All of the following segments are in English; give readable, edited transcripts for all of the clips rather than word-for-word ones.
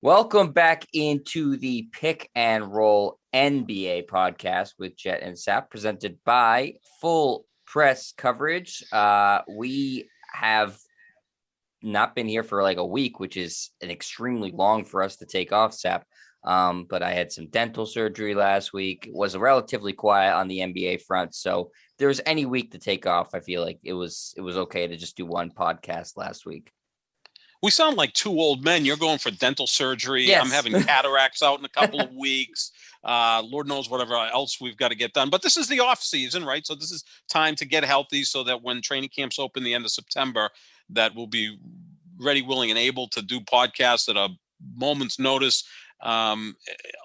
Welcome back into the Pick and Roll NBA podcast with Jet and Sap, presented by Full Press Coverage. We have not been here for like a week, which is an extremely long for us to take off, Sap. But I had some dental surgery last week. It was relatively quiet on the NBA front, so if there was any week to take off, I feel like it was okay to just do one podcast last week. We sound like two old men. You're going for dental surgery. I'm Yes. having cataracts out in a couple of weeks. Lord knows whatever else we've got to get done. But this is the off season, right? So this is time to get healthy so that when training camps open the end of September, that we'll be ready, willing, and able to do podcasts at a moment's notice. Um,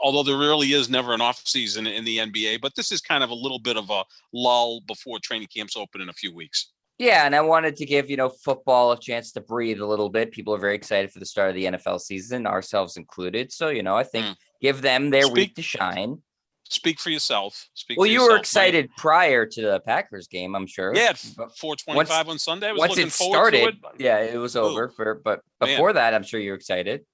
Although there really is never an off season in the NBA, but this is kind of a little bit of a lull before training camps open in a few weeks. Yeah, and I wanted to give, football a chance to breathe a little bit. People are very excited for the start of the NFL season, ourselves included. So, I think give them their week to shine. Speak for yourself. Well, you were excited prior to the Packers game, I'm sure. Yeah, 4:25 on Sunday. I was once looking it forward started, to it. yeah, it was over. But before that, I'm sure you're excited.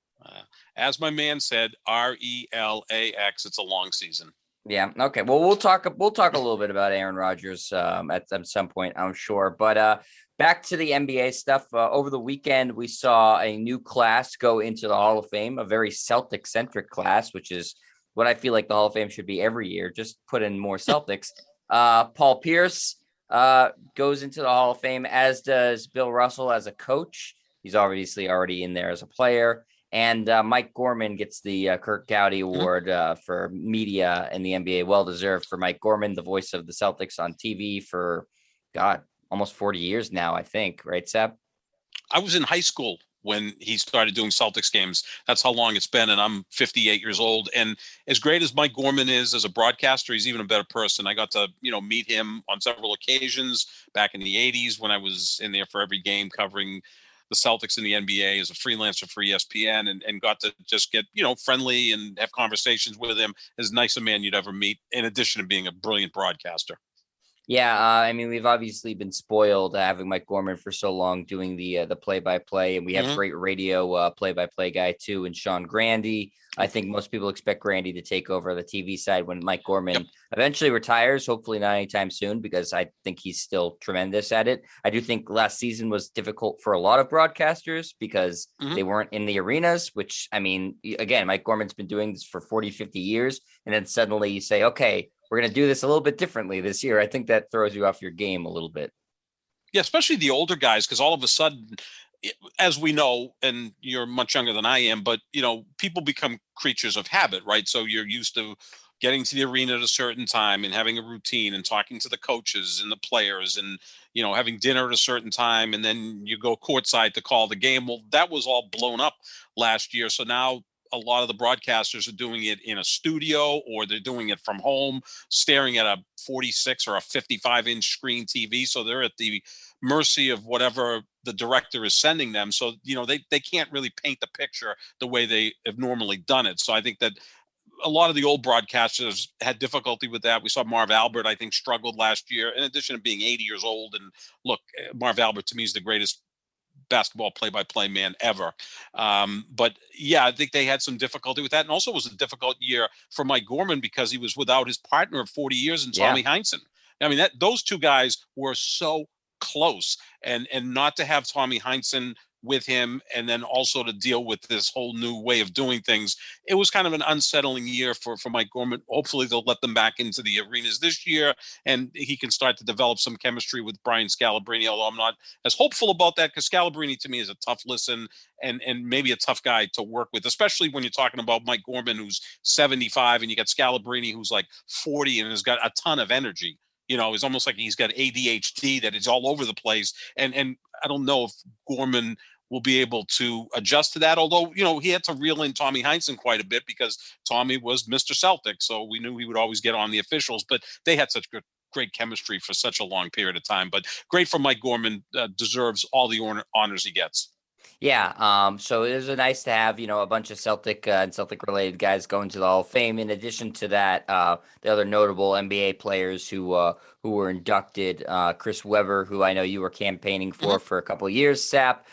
As my man said, RELAX. It's a long season. Yeah. Okay. Well, we'll talk a little bit about Aaron Rodgers at some point, I'm sure. But back to the NBA stuff. Over the weekend, we saw a new class go into the Hall of Fame, a very Celtic-centric class, which is what I feel like the Hall of Fame should be every year. Just put in more Celtics. Paul Pierce goes into the Hall of Fame, as does Bill Russell as a coach. He's obviously already in there as a player. And Mike Gorman gets the Kirk Gowdy Award for media in the NBA. Well-deserved for Mike Gorman, the voice of the Celtics on TV for, almost 40 years now, I think. Right, Seb? I was in high school when he started doing Celtics games. That's how long it's been, and I'm 58 years old. And as great as Mike Gorman is as a broadcaster, he's even a better person. I got to, meet him on several occasions back in the 80s when I was in there for every game covering the Celtics in the NBA as a freelancer for ESPN, and got to just get, friendly and have conversations with him. As nice a man you'd ever meet, in addition to being a brilliant broadcaster. Yeah, I mean, we've obviously been spoiled having Mike Gorman for so long doing the play-by-play, and we have great radio play-by-play guy too, and Sean Grandy. I think most people expect Grandy to take over the TV side when Mike Gorman eventually retires, hopefully not anytime soon, because I think he's still tremendous at it. I do think last season was difficult for a lot of broadcasters because they weren't in the arenas, which, I mean, again, Mike Gorman's been doing this for 40, 50 years, and then suddenly you say, okay, we're going to do this a little bit differently this year. I think that throws you off your game a little bit. Yeah, especially the older guys, because all of a sudden, as we know, and you're much younger than I am, but, people become creatures of habit, right? So you're used to getting to the arena at a certain time and having a routine and talking to the coaches and the players and, having dinner at a certain time. And then you go courtside to call the game. Well, that was all blown up last year. So now a lot of the broadcasters are doing it in a studio, or they're doing it from home, staring at a 46 or a 55-inch screen TV. So they're at the mercy of whatever the director is sending them. So, they can't really paint the picture the way they have normally done it. So I think that a lot of the old broadcasters had difficulty with that. We saw Marv Albert, I think, struggled last year, in addition to being 80 years old. And look, Marv Albert to me is the greatest basketball play-by-play man ever. But yeah, I think they had some difficulty with that. And also it was a difficult year for Mike Gorman because he was without his partner of 40 years in Tommy Heinsohn. I mean, those two guys were so close, and not to have Tommy Heinsohn with him, and then also to deal with this whole new way of doing things. It was kind of an unsettling year for Mike Gorman. Hopefully they'll let them back into the arenas this year, and he can start to develop some chemistry with Brian Scalabrine, although I'm not as hopeful about that, because Scalabrine to me is a tough listen and maybe a tough guy to work with, especially when you're talking about Mike Gorman, who's 75, and you got Scalabrine, who's like 40 and has got a ton of energy. It's almost like he's got ADHD that is all over the place. And I don't know if Gorman will be able to adjust to that. Although, he had to reel in Tommy Heinsohn quite a bit because Tommy was Mr. Celtic. So we knew he would always get on the officials, but they had such great chemistry for such a long period of time. But great for Mike Gorman, deserves all the honors he gets. Yeah, so it was nice to have, a bunch of Celtic and Celtic related guys going to the Hall of Fame. In addition to that, the other notable NBA players who were inducted, Chris Webber, who I know you were campaigning Mhm. for a couple of years, Sap.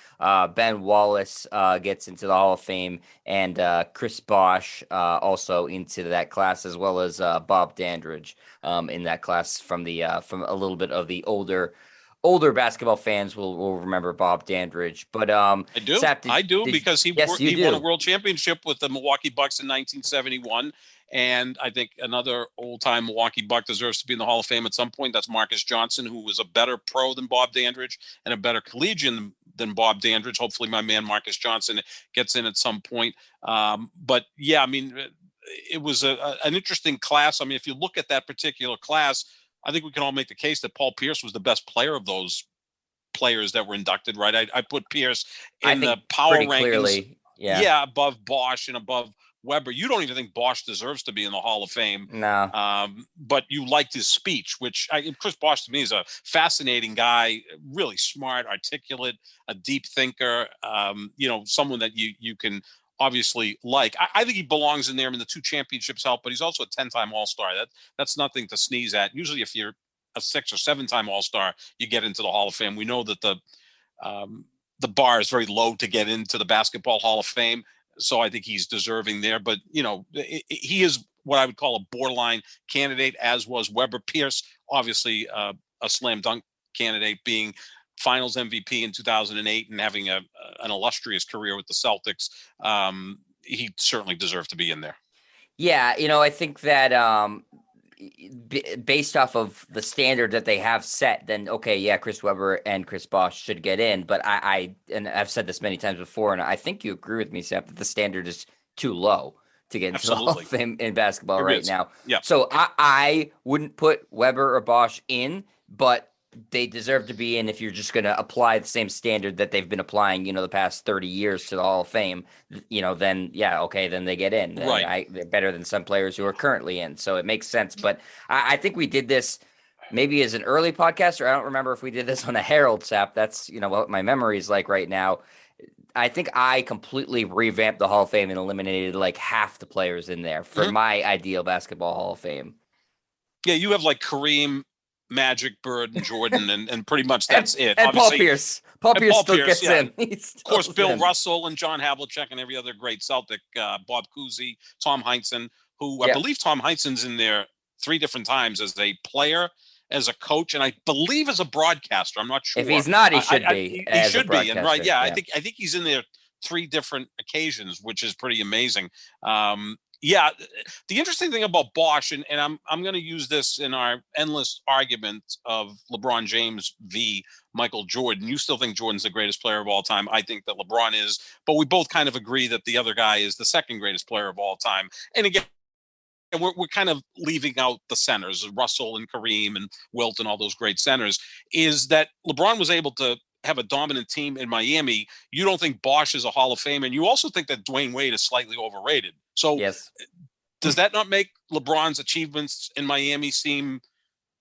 Ben Wallace gets into the Hall of Fame, and Chris Bosh also into that class, as well as Bob Dandridge in that class from a little bit of the older basketball fans will remember Bob Dandridge. But I do. Sap, I do did because yes, you he won a do. world championship with the Milwaukee Bucks in 1971. And I think another old time Milwaukee Buck deserves to be in the Hall of Fame at some point. That's Marcus Johnson, who was a better pro than Bob Dandridge and a better collegian than Bob Dandridge. Hopefully, my man Marcus Johnson gets in at some point. But yeah, I mean, it was an interesting class. I mean, if you look at that particular class, I think we can all make the case that Paul Pierce was the best player of those players that were inducted, right? I put Pierce I in the think power pretty rankings, clearly. Yeah. yeah, above Bosch and above Weber. You don't even think Bosch deserves to be in the Hall of Fame. No. But you liked his speech, Chris Bosch to me is a fascinating guy, really smart, articulate, a deep thinker. Someone that you can obviously like. I think he belongs in there. I mean, the two championships help, but he's also a 10-time All-Star. That's nothing to sneeze at. Usually, if you're a 6 or 7-time All-Star, you get into the Hall of Fame. We know that the bar is very low to get into the Basketball Hall of Fame, so I think he's deserving there. But he is what I would call a borderline candidate, as was Weber. Pierce, obviously a slam dunk candidate, being Finals MVP in 2008 and having an illustrious career with the Celtics. He certainly deserved to be in there. Yeah, I think that based off of the standard that they have set, then okay, yeah, Chris Webber and Chris Bosh should get in. But and I've said this many times before, and I think you agree with me, Seth, that the standard is too low to get into the Hall of Absolutely. Fame in basketball It right is. now. Yeah. So I wouldn't put Webber or Bosh in, but they deserve to be in if you're just going to apply the same standard that they've been applying, the past 30 years to the Hall of Fame, then yeah, okay, then they get in. Right. They're better than some players who are currently in. So it makes sense. But I think we did this maybe as an early podcast, or I don't remember if we did this on a Herald Sap. That's, what my memory is like right now. I think I completely revamped the Hall of Fame and eliminated like half the players in there for my ideal basketball Hall of Fame. Yeah, you have like Kareem, Magic, Bird, and Jordan, and pretty much that's it. And Paul Pierce. Paul Pierce still gets in. Of course, Bill Russell and John Havlicek and every other great Celtic, Bob Cousy, Tom Heinsohn, who I believe Tom Heinsohn's in there 3 different times as a player, as a coach, and I believe as a broadcaster. I'm not sure. If he's not, he should be. He should be, and right, yeah, I think he's in there 3 different occasions, which is pretty amazing. Yeah, the interesting thing about Bosh, and I'm going to use this in our endless argument of LeBron James v. Michael Jordan. You still think Jordan's the greatest player of all time. I think that LeBron is, but we both kind of agree that the other guy is the second greatest player of all time. And again, we're kind of leaving out the centers, Russell and Kareem and Wilt and all those great centers, is that LeBron was able to have a dominant team in Miami. You don't think Bosh is a Hall of Fame, and you also think that Dwayne Wade is slightly overrated. So yes. Does that not make LeBron's achievements in Miami seem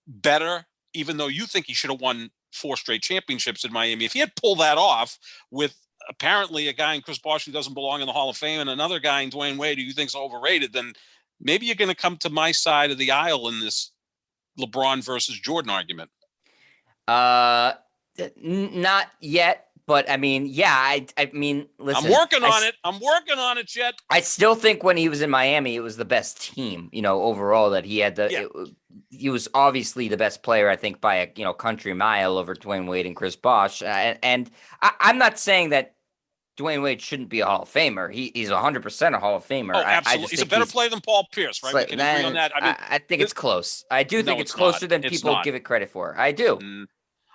better, even though you think he should have won 4 straight championships in Miami? If he had pulled that off with apparently a guy in Chris Bosh who doesn't belong in the Hall of Fame and another guy in Dwayne Wade who you think is overrated, then maybe you're going to come to my side of the aisle in this LeBron versus Jordan argument. Not yet. But I mean, yeah, I mean, listen. I'm working on it, Chet. I still think when he was in Miami, it was the best team, overall that he had. He was obviously the best player, I think, by a country mile over Dwayne Wade and Chris Bosh. And I'm not saying that Dwayne Wade shouldn't be a Hall of Famer. He's 100% a Hall of Famer. Oh, absolutely. He's a better player than Paul Pierce, right? We can agree on that. I think it's close. I do think it's closer than people give it credit for. I do.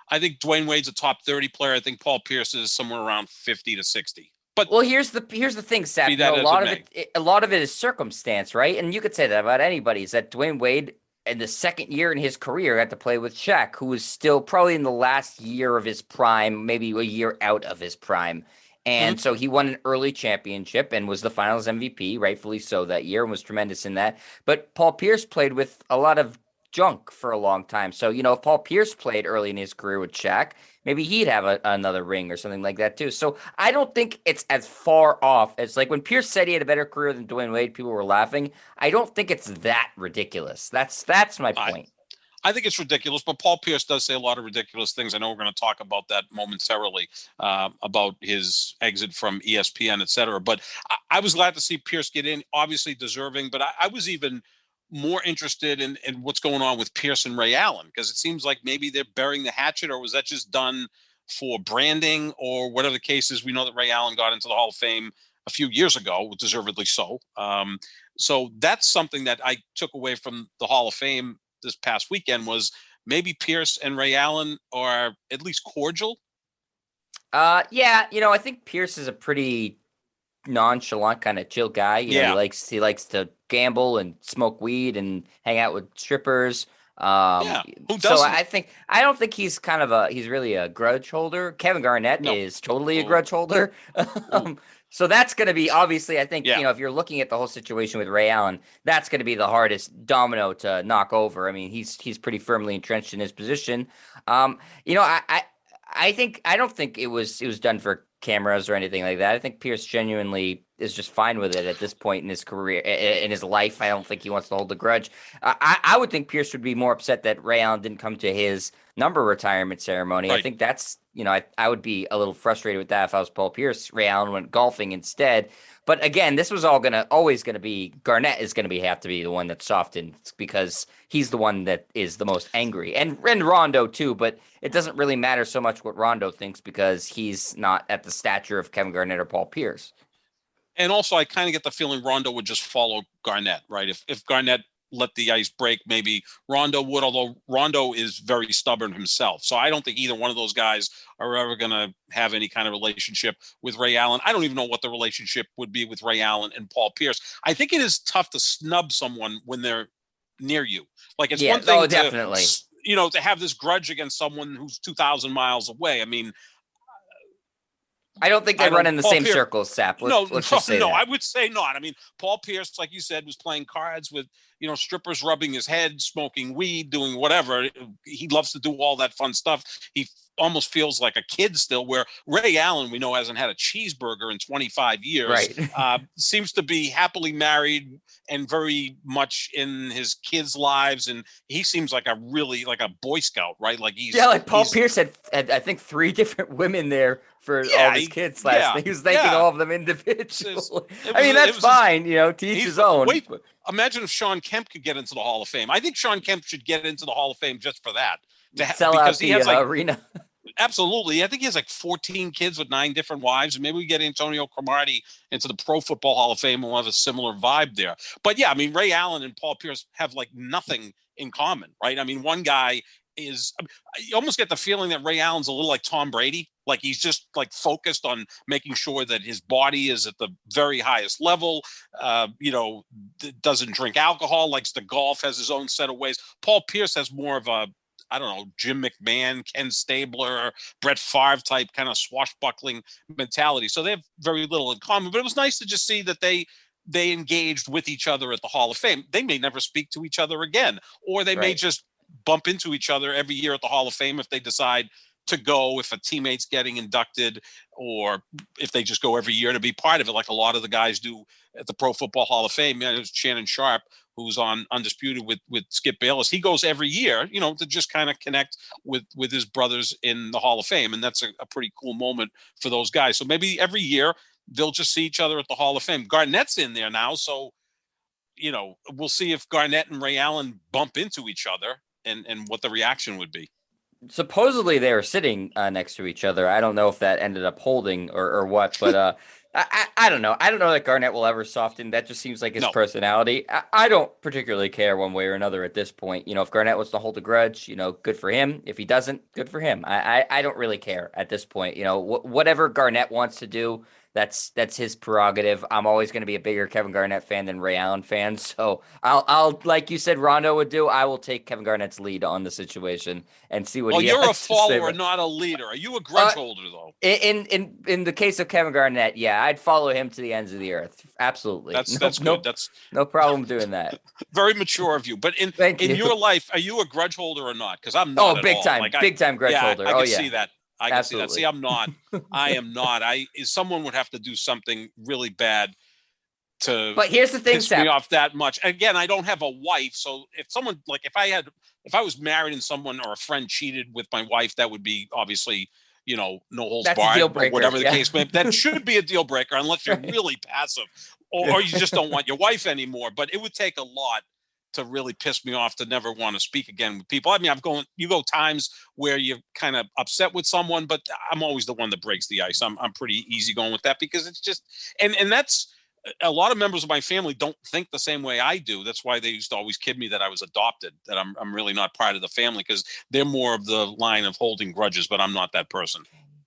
I think Dwayne Wade's a top 30 player. I think Paul Pierce is somewhere around 50 to 60. But here's the thing, Seth. A lot of it is circumstance, right? And you could say that about anybody. Is that Dwayne Wade in the second year in his career got to play with Shaq, who was still probably in the last year of his prime, maybe a year out of his prime. And so he won an early championship and was the Finals MVP, rightfully so that year, and was tremendous in that. But Paul Pierce played with a lot of junk for a long time. So, if Paul Pierce played early in his career with Shaq, maybe he'd have another ring or something like that too. So I don't think it's as far off as like when Pierce said he had a better career than Dwayne Wade, people were laughing. I don't think it's that ridiculous. That's my I, point. I think it's ridiculous, but Paul Pierce does say a lot of ridiculous things. I know we're going to talk about that momentarily, about his exit from ESPN, et cetera. But I was glad to see Pierce get in, obviously deserving. But I was even more interested in what's going on with Pierce and Ray Allen, because it seems like maybe they're burying the hatchet, or was that just done for branding or whatever the case is? We know that Ray Allen got into the Hall of Fame a few years ago, deservedly so. So that's something that I took away from the Hall of Fame this past weekend, was maybe Pierce and Ray Allen are at least cordial. Yeah, I think Pierce is a pretty nonchalant kind of chill guy. Yeah. He likes to gamble and smoke weed and hang out with strippers. Um, Yeah. Who so doesn't? I don't think he's really a grudge holder. Kevin Garnett No. is totally a Oh, grudge holder. oh, So that's going to be obviously, I think, yeah. if you're looking at the whole situation with Ray Allen, that's going to be the hardest domino to knock over. I mean, he's pretty firmly entrenched in his position. I think I don't think it was done for cameras or anything like that. I think Pierce genuinely is just fine with it at this point in his career, in his life. I don't think he wants to hold a grudge. I would think Pierce would be more upset that Ray Allen didn't come to his number retirement ceremony. I Right. think that's, I would be a little frustrated with that if I was Paul Pierce. Ray Allen went golfing instead. But again, this was always gonna be Garnett is gonna have to be the one that's softened because he's the one that is the most angry, and Rondo too. But it doesn't really matter so much what Rondo thinks because he's not at the stature of Kevin Garnett or Paul Pierce. And also, I kind of get the feeling Rondo would just follow Garnett, right? If Garnett let the ice break, maybe Rondo would, although Rondo is very stubborn himself. So I don't think either one of those guys are ever going to have any kind of relationship with Ray Allen. I don't even know what the relationship would be with Ray Allen and Paul Pierce. I think it is tough to snub someone when they're near you. Like, it's Yeah, one oh, thing to, definitely. to have this grudge against someone who's 2,000 miles away. I mean, I don't think they I run don't. in the Paul same Pierce. circles, Sap. No, Let's no, just say no. I that. would say not. I mean, Paul Pierce, like you said, was playing cards with, strippers rubbing his head, smoking weed, doing whatever. He loves to do all that fun stuff. He almost feels like a kid still, where Ray Allen, we know, hasn't had a cheeseburger in 25 years, Right. seems to be happily married and very much in his kids' lives. And he seems like a Boy Scout, right? Like Yeah, like Paul he's, Pierce had I think three different women there for all of yeah, his kids last yeah, night. He was thanking yeah. all of them It individually. was, it I was, mean, it that's was fine, to each he's his own. wait. Imagine if Sean Kemp could get into the Hall of Fame. I think Sean Kemp should get into the Hall of Fame just for that. Sell Because out he the has like, arena. absolutely. I think he has like 14 kids with 9 different wives, and maybe we get Antonio Cromartie into the Pro Football Hall of Fame, and we'll have a similar vibe there. But yeah, I mean, Ray Allen and Paul Pierce have like nothing in common, right? I mean, one guy is, you almost get the feeling that Ray Allen's a little like Tom Brady. Like, he's just like focused on making sure that his body is at the very highest level. Doesn't drink alcohol, likes to golf, has his own set of ways. Paul Pierce has more of a, I don't know, Jim McMahon, Ken Stabler, Brett Favre type kind of swashbuckling mentality. So they have very little in common. But it was nice to just see that they engaged with each other at the Hall of Fame. They may never speak to each other again, or they may Right. just bump into each other every year at the Hall of Fame if they decide to go, if a teammate's getting inducted, or if they just go every year to be part of it, like a lot of the guys do at the Pro Football Hall of Fame. There's Shannon Sharp, who's on Undisputed with Skip Bayless. He goes every year, to just kind of connect with his brothers in the Hall of Fame, and that's a pretty cool moment for those guys. So maybe every year they'll just see each other at the Hall of Fame. Garnett's in there now, so we'll see if Garnett and Ray Allen bump into each other, and what the reaction would be. Supposedly they were sitting next to each other. I don't know if that ended up holding or what, but I don't know. I don't know that Garnett will ever soften. That just seems like his No. personality. I don't particularly care one way or another at this point. If Garnett wants to hold a grudge, good for him. If he doesn't, good for him. I don't really care at this point. Whatever Garnett wants to do, That's his prerogative. I'm always going to be a bigger Kevin Garnett fan than Ray Allen fan. So I'll like you said, Rondo would do. I will take Kevin Garnett's lead on the situation and see what Well, he you're a has to say. follower, not a leader. Are you a grudge holder though? In the case of Kevin Garnett, yeah, I'd follow him to the ends of the earth. Absolutely. That's No, good. That's no problem doing that. very mature of you. But in your life, are you a grudge holder or not? Because I'm not. Oh, big time, big time grudge holder. I Oh can yeah, see that. I can see that. absolutely. See, I'm not. I am not. Someone would have to do something really bad to But here's the thing, piss me Sap. off that much. Again, I don't have a wife, so if someone like if I was married and someone or a friend cheated with my wife, that would be obviously, no holds That's a barred, deal or breaker, whatever the yeah. case may be. That should be a deal breaker unless you're really passive or you just don't want your wife anymore. But it would take a lot to really piss me off to never want to speak again with people. I mean, you go times where you're kind of upset with someone, but I'm always the one that breaks the ice. I'm pretty easygoing with that because it's just, and that's, a lot of members of my family don't think the same way I do. That's why they used to always kid me that I was adopted, that I'm really not part of the family, because they're more of the line of holding grudges, but I'm not that person.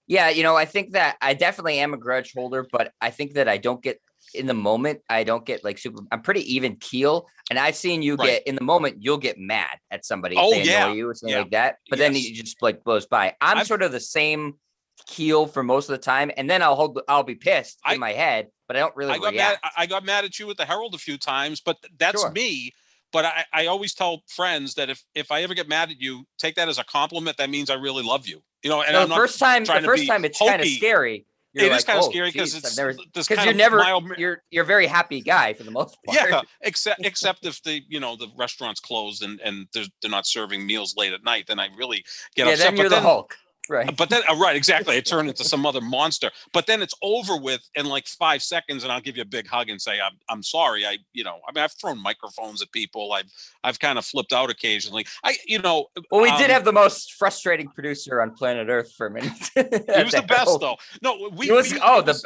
Yeah, I think that I definitely am a grudge holder, but I think that I don't get in the moment. I don't get like super. I'm pretty even keel, and I've seen you Right. get in the moment. You'll get mad at somebody Oh, if they yeah. annoy you or something Yeah. like that. But then Yes. you just like blows by. I'm sort of the same keel for most of the time, and then I'll be pissed in my head, but I don't really react. I got mad at you at the Herald a few times, but that's Sure. me. But I always tell friends that if I ever get mad at you, take that as a compliment. That means I really love you. And No, I'm the first time it's kind of hokey. scary. It is kind of scary because it's because you're never you're a very happy guy for the most part. Yeah, except if the restaurant's closed and they're not serving meals late at night, then I really get upset. Then you're the Hulk. Right. But then, right, exactly. I turn into some other monster. But then it's over with in like 5 seconds, and I'll give you a big hug and say, "I'm sorry." I've thrown microphones at people. I've kind of flipped out occasionally. Well, we did have the most frustrating producer on planet Earth for a minute. He was the best, though. No,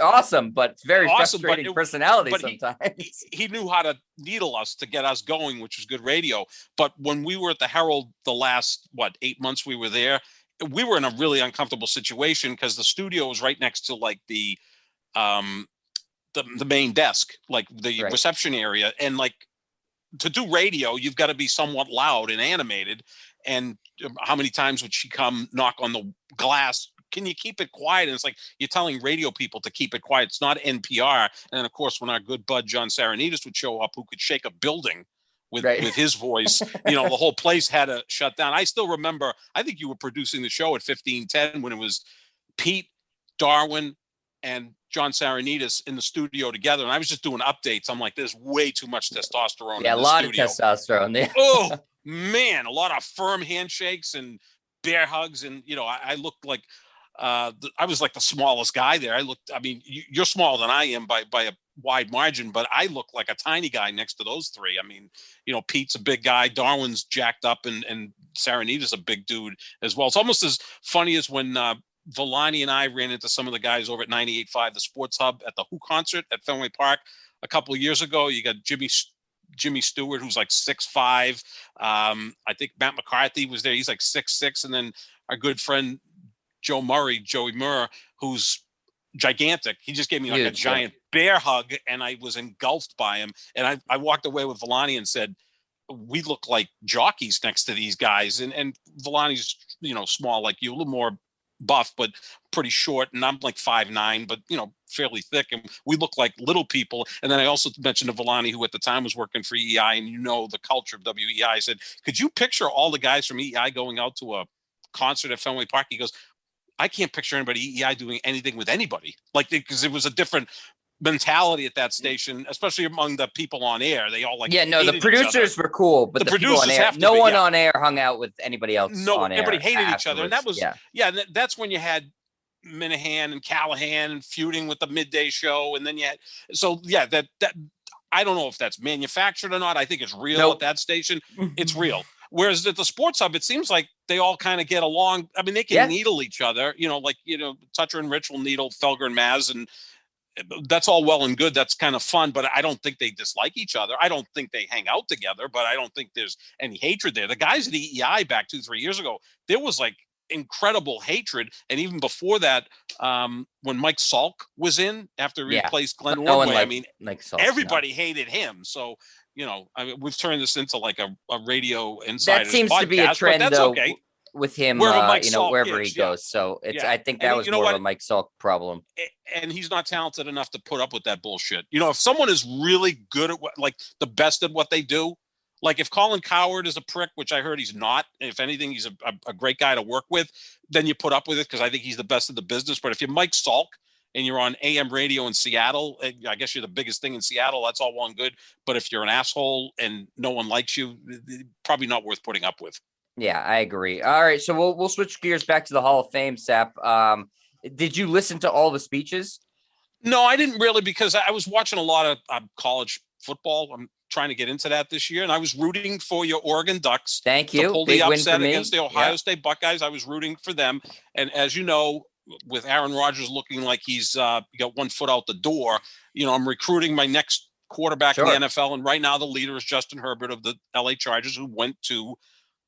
awesome, but very awesome, frustrating personality but sometimes. He knew how to needle us to get us going, which was good radio. But when we were at the Herald the last 8 months we were there, we were in a really uncomfortable situation because the studio was right next to like the main desk, like the reception area. And like to do radio, you've got to be somewhat loud and animated. And how many times would she come knock on the glass? Can you keep it quiet? And it's like you're telling radio people to keep it quiet. It's not NPR. And then, of course, when our good bud John Saranides would show up, who could shake a building with his voice, the whole place had to shut down. I still remember, I think you were producing the show at 1510 when it was Pete, Darwin, and John Saranides in the studio together. And I was just doing updates. I'm like, there's way too much testosterone. Yeah, in a lot studio. of testosterone there. Oh, man, a lot of firm handshakes and bear hugs. And, I looked like, I was like the smallest guy there. You're smaller than I am by a wide margin, but I look like a tiny guy next to those three. I mean, Pete's a big guy, Darwin's jacked up, and Saranides is a big dude as well. It's almost as funny as when Villani and I ran into some of the guys over at 98.5, the Sports Hub, at the Who concert at Fenway Park a couple of years ago. You got Jimmy Stewart, who's like 6'5". I think Matt McCarthy was there. He's like 6'6", and then our good friend Joey Murr, who's gigantic. He just gave me like a giant bear hug, and I was engulfed by him. And I walked away with Villani and said, we look like jockeys next to these guys. And Villani's, small like you, a little more buff, but pretty short. And I'm like 5'9", but, fairly thick. And we look like little people. And then I also mentioned to Villani, who at the time was working for EI, and the culture of WEI. I said, could you picture all the guys from EI going out to a concert at Fenway Park? He goes, I can't picture anybody EI doing anything with anybody, because it was a different mentality at that station, especially among the people on air. They all the producers were cool, but the producers on air, no one on air hung out with anybody else. No, everybody hated afterwards. each other, and that was that's when you had Minahan and Callahan and feuding with the midday show, and then you had that I don't know if that's manufactured or not. I think it's real at that station. It's real. Whereas at the Sports Hub, it seems like they all kind of get along. I mean, they can needle each other, Toucher and Rich will needle Felger and Maz, and that's all well and good. That's kind of fun, but I don't think they dislike each other. I don't think they hang out together, but I don't think there's any hatred there. The guys at EEI back 2-3 years ago, there was like incredible hatred. And even before that, when Mike Salk was in after he replaced Glenn No one Ordway. liked Mike Salk, everybody hated him. So, we've turned this into like a radio That insiders seems podcast, to be a trend, but that's though, okay. with him, Wherever wherever he goes. So I think that was more of a Mike Salk problem. And he's not talented enough to put up with that bullshit. If someone is really good at the best at what they do, like if Colin Cowherd is a prick, which I heard he's not, if anything, he's a great guy to work with, then you put up with it because I think he's the best of the business. But if you're Mike Salk and you're on AM radio in Seattle, I guess you're the biggest thing in Seattle, that's all well and good. But if you're an asshole and no one likes you, probably not worth putting up with. Yeah, I agree. All right, so we'll switch gears back to the Hall of Fame, Sap. Did you listen to all the speeches? No, I didn't really, because I was watching a lot of college football. I'm trying to get into that this year, and I was rooting for your Oregon Ducks. Thank you. To pull Big the win upset for me. against the Ohio State Buckeyes. I was rooting for them, and as you know, with Aaron Rodgers looking like he's got one foot out the door, I'm recruiting my next quarterback in the NFL, and right now the leader is Justin Herbert of the LA Chargers, who went to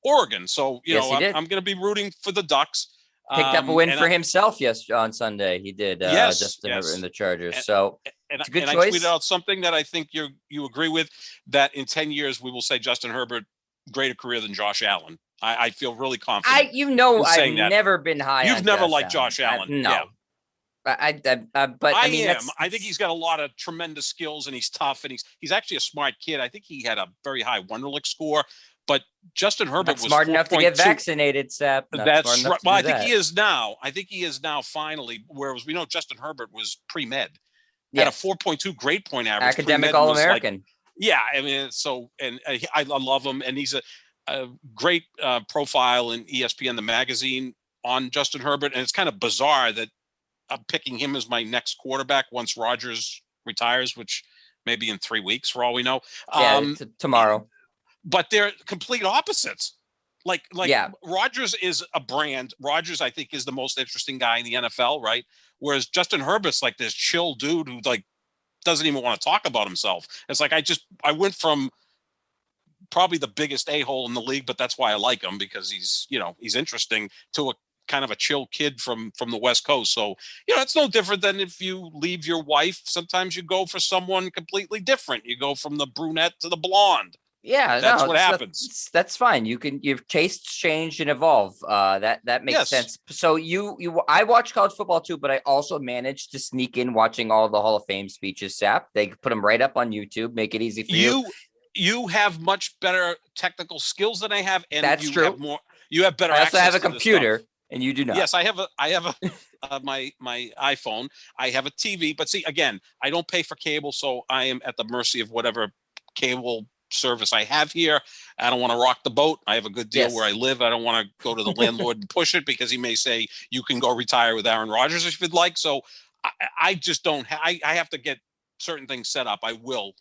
Oregon. So, I'm going to be rooting for the Ducks. Picked up a win for himself on Sunday. He did, Justin Herbert in the Chargers. It's a good choice. I tweeted out something that I think you agree with, that in 10 years we will say Justin Herbert, greater career than Josh Allen. I feel really confident. I've never been high. You've never liked Josh Allen. No. Yeah. I mean, I think he's got a lot of tremendous skills, and he's tough, and he's actually a smart kid. I think he had a very high Wonderlic score, but Justin Herbert was smart enough to get vaccinated, Sap. That's right. Well, I think he is now. I think he is now finally. Whereas we know Justin Herbert was pre-med, had a 4.2 grade point average, academic All-American. I mean, I love him, and he's a great profile in ESPN, the magazine, on Justin Herbert, and it's kind of bizarre that I'm picking him as my next quarterback once Rodgers retires, which may be in 3 weeks for all we know. Tomorrow. But they're complete opposites. Like Rodgers is a brand. Rodgers, I think, is the most interesting guy in the NFL, right? Whereas Justin Herbert's like this chill dude who doesn't even want to talk about himself. It's like I went from probably the biggest a-hole in the league, but that's why I like him, because he's interesting, to a kind of a chill kid from the West Coast. So, it's no different than if you leave your wife. Sometimes you go for someone completely different. You go from the brunette to the blonde. Yeah, that's what happens. That's fine. You've tastes change and evolve. That makes sense. So I watch college football too, but I also managed to sneak in watching all the Hall of Fame speeches. Sap, they put them right up on YouTube. Make it easy for you. You have much better technical skills than I have, and that's true. You have better. I also have a to computer, and you do not. Yes, I have my iPhone. I have a TV, but see, again, I don't pay for cable, so I am at the mercy of whatever cable service I have here. I don't want to rock the boat. I have a good deal where I live. I don't want to go to the landlord and push it, because he may say you can go retire with Aaron Rodgers if you'd like. So I just don't. I have to get certain things set up. I will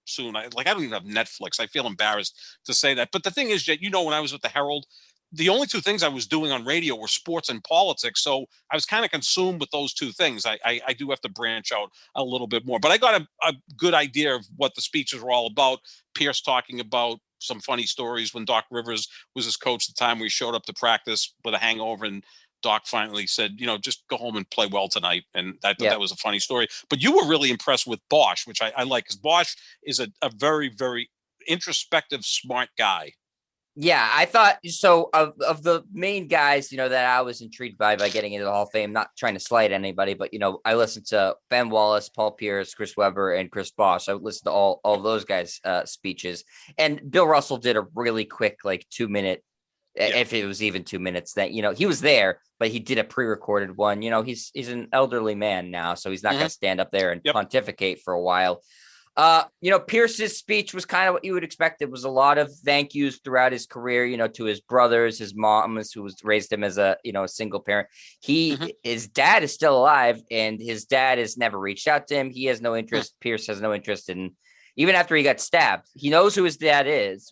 soon. I don't even have Netflix. I feel embarrassed to say that. But the thing is that, when I was with the Herald, the only two things I was doing on radio were sports and politics. So I was kind of consumed with those two things. I do have to branch out a little bit more. But I got a good idea of what the speeches were all about. Pierce talking about some funny stories when Doc Rivers was his coach at the time, where he showed up to practice with a hangover, and Doc finally said, just go home and play well tonight. And I thought that was a funny story. But you were really impressed with Bosch, which I like, because Bosch is a very, very introspective, smart guy. Yeah, I thought so. Of the main guys, that I was intrigued by getting into the Hall of Fame, not trying to slight anybody, but, I listened to Ben Wallace, Paul Pierce, Chris Webber, and Chris Bosh. I listened to all of those guys' speeches. And Bill Russell did a really quick, 2-minute, if it was even 2 minutes, that, he was there, but he did a pre-recorded one. He's an elderly man now, so he's not going to stand up there and pontificate for a while. Pierce's speech was kind of what you would expect. It was a lot of thank yous throughout his career, to his brothers, his moms, who raised him as a single parent. His dad is still alive, and his dad has never reached out to him. He has no interest. Pierce has no interest in, even after he got stabbed, he knows who his dad is,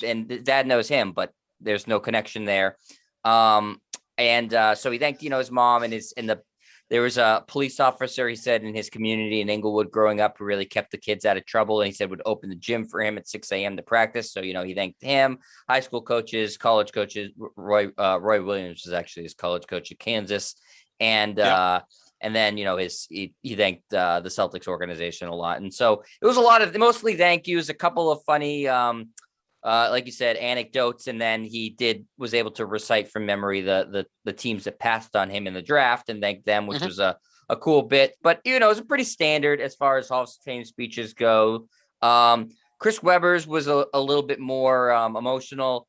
and the dad knows him, but there's no connection there. So he thanked, his mom and there was a police officer, he said, in his community in Inglewood growing up, who really kept the kids out of trouble. And he said would open the gym for him at 6 a.m. to practice. So, he thanked him, high school coaches, college coaches. Roy Williams was actually his college coach at Kansas. And then, he thanked the Celtics organization a lot. And so it was a lot of mostly thank yous, a couple of funny, like you said, anecdotes. And then he was able to recite from memory the teams that passed on him in the draft and thank them, which was a cool bit. But, it was a pretty standard as far as Hall of Fame speeches go. Chris Webber's was a little bit more emotional.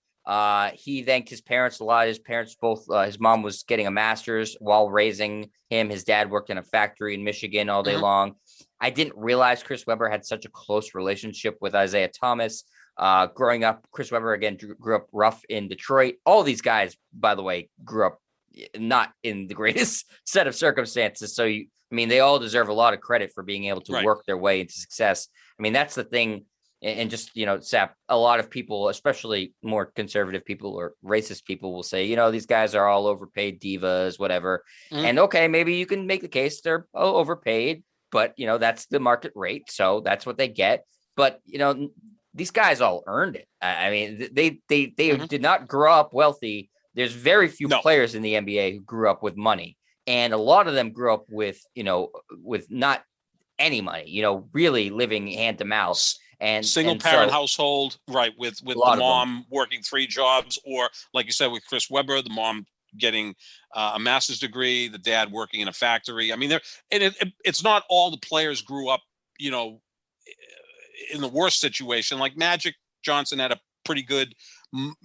He thanked his parents a lot. His parents both, his mom was getting a master's while raising him. His dad worked in a factory in Michigan all day long. I didn't realize Chris Webber had such a close relationship with Isaiah Thomas. Growing up, Chris Webber, again, grew up rough in Detroit. All these guys, by the way, grew up not in the greatest set of circumstances. So, they all deserve a lot of credit for being able to work their way into success. That's the thing. And just, Sap, a lot of people, especially more conservative people or racist people, will say, these guys are all overpaid divas, whatever. And okay, maybe you can make the case they're overpaid, but, that's the market rate. So that's what they get. But, these guys all earned it. They did not grow up wealthy. There's very few players in the NBA who grew up with money. And a lot of them grew up with not any money, really living hand to mouth. And single parent household, right? With the mom working 3 jobs, or like you said, with Chris Webber, the mom getting a master's degree, the dad working in a factory. It's not all the players grew up, in the worst situation. Like Magic Johnson had a pretty good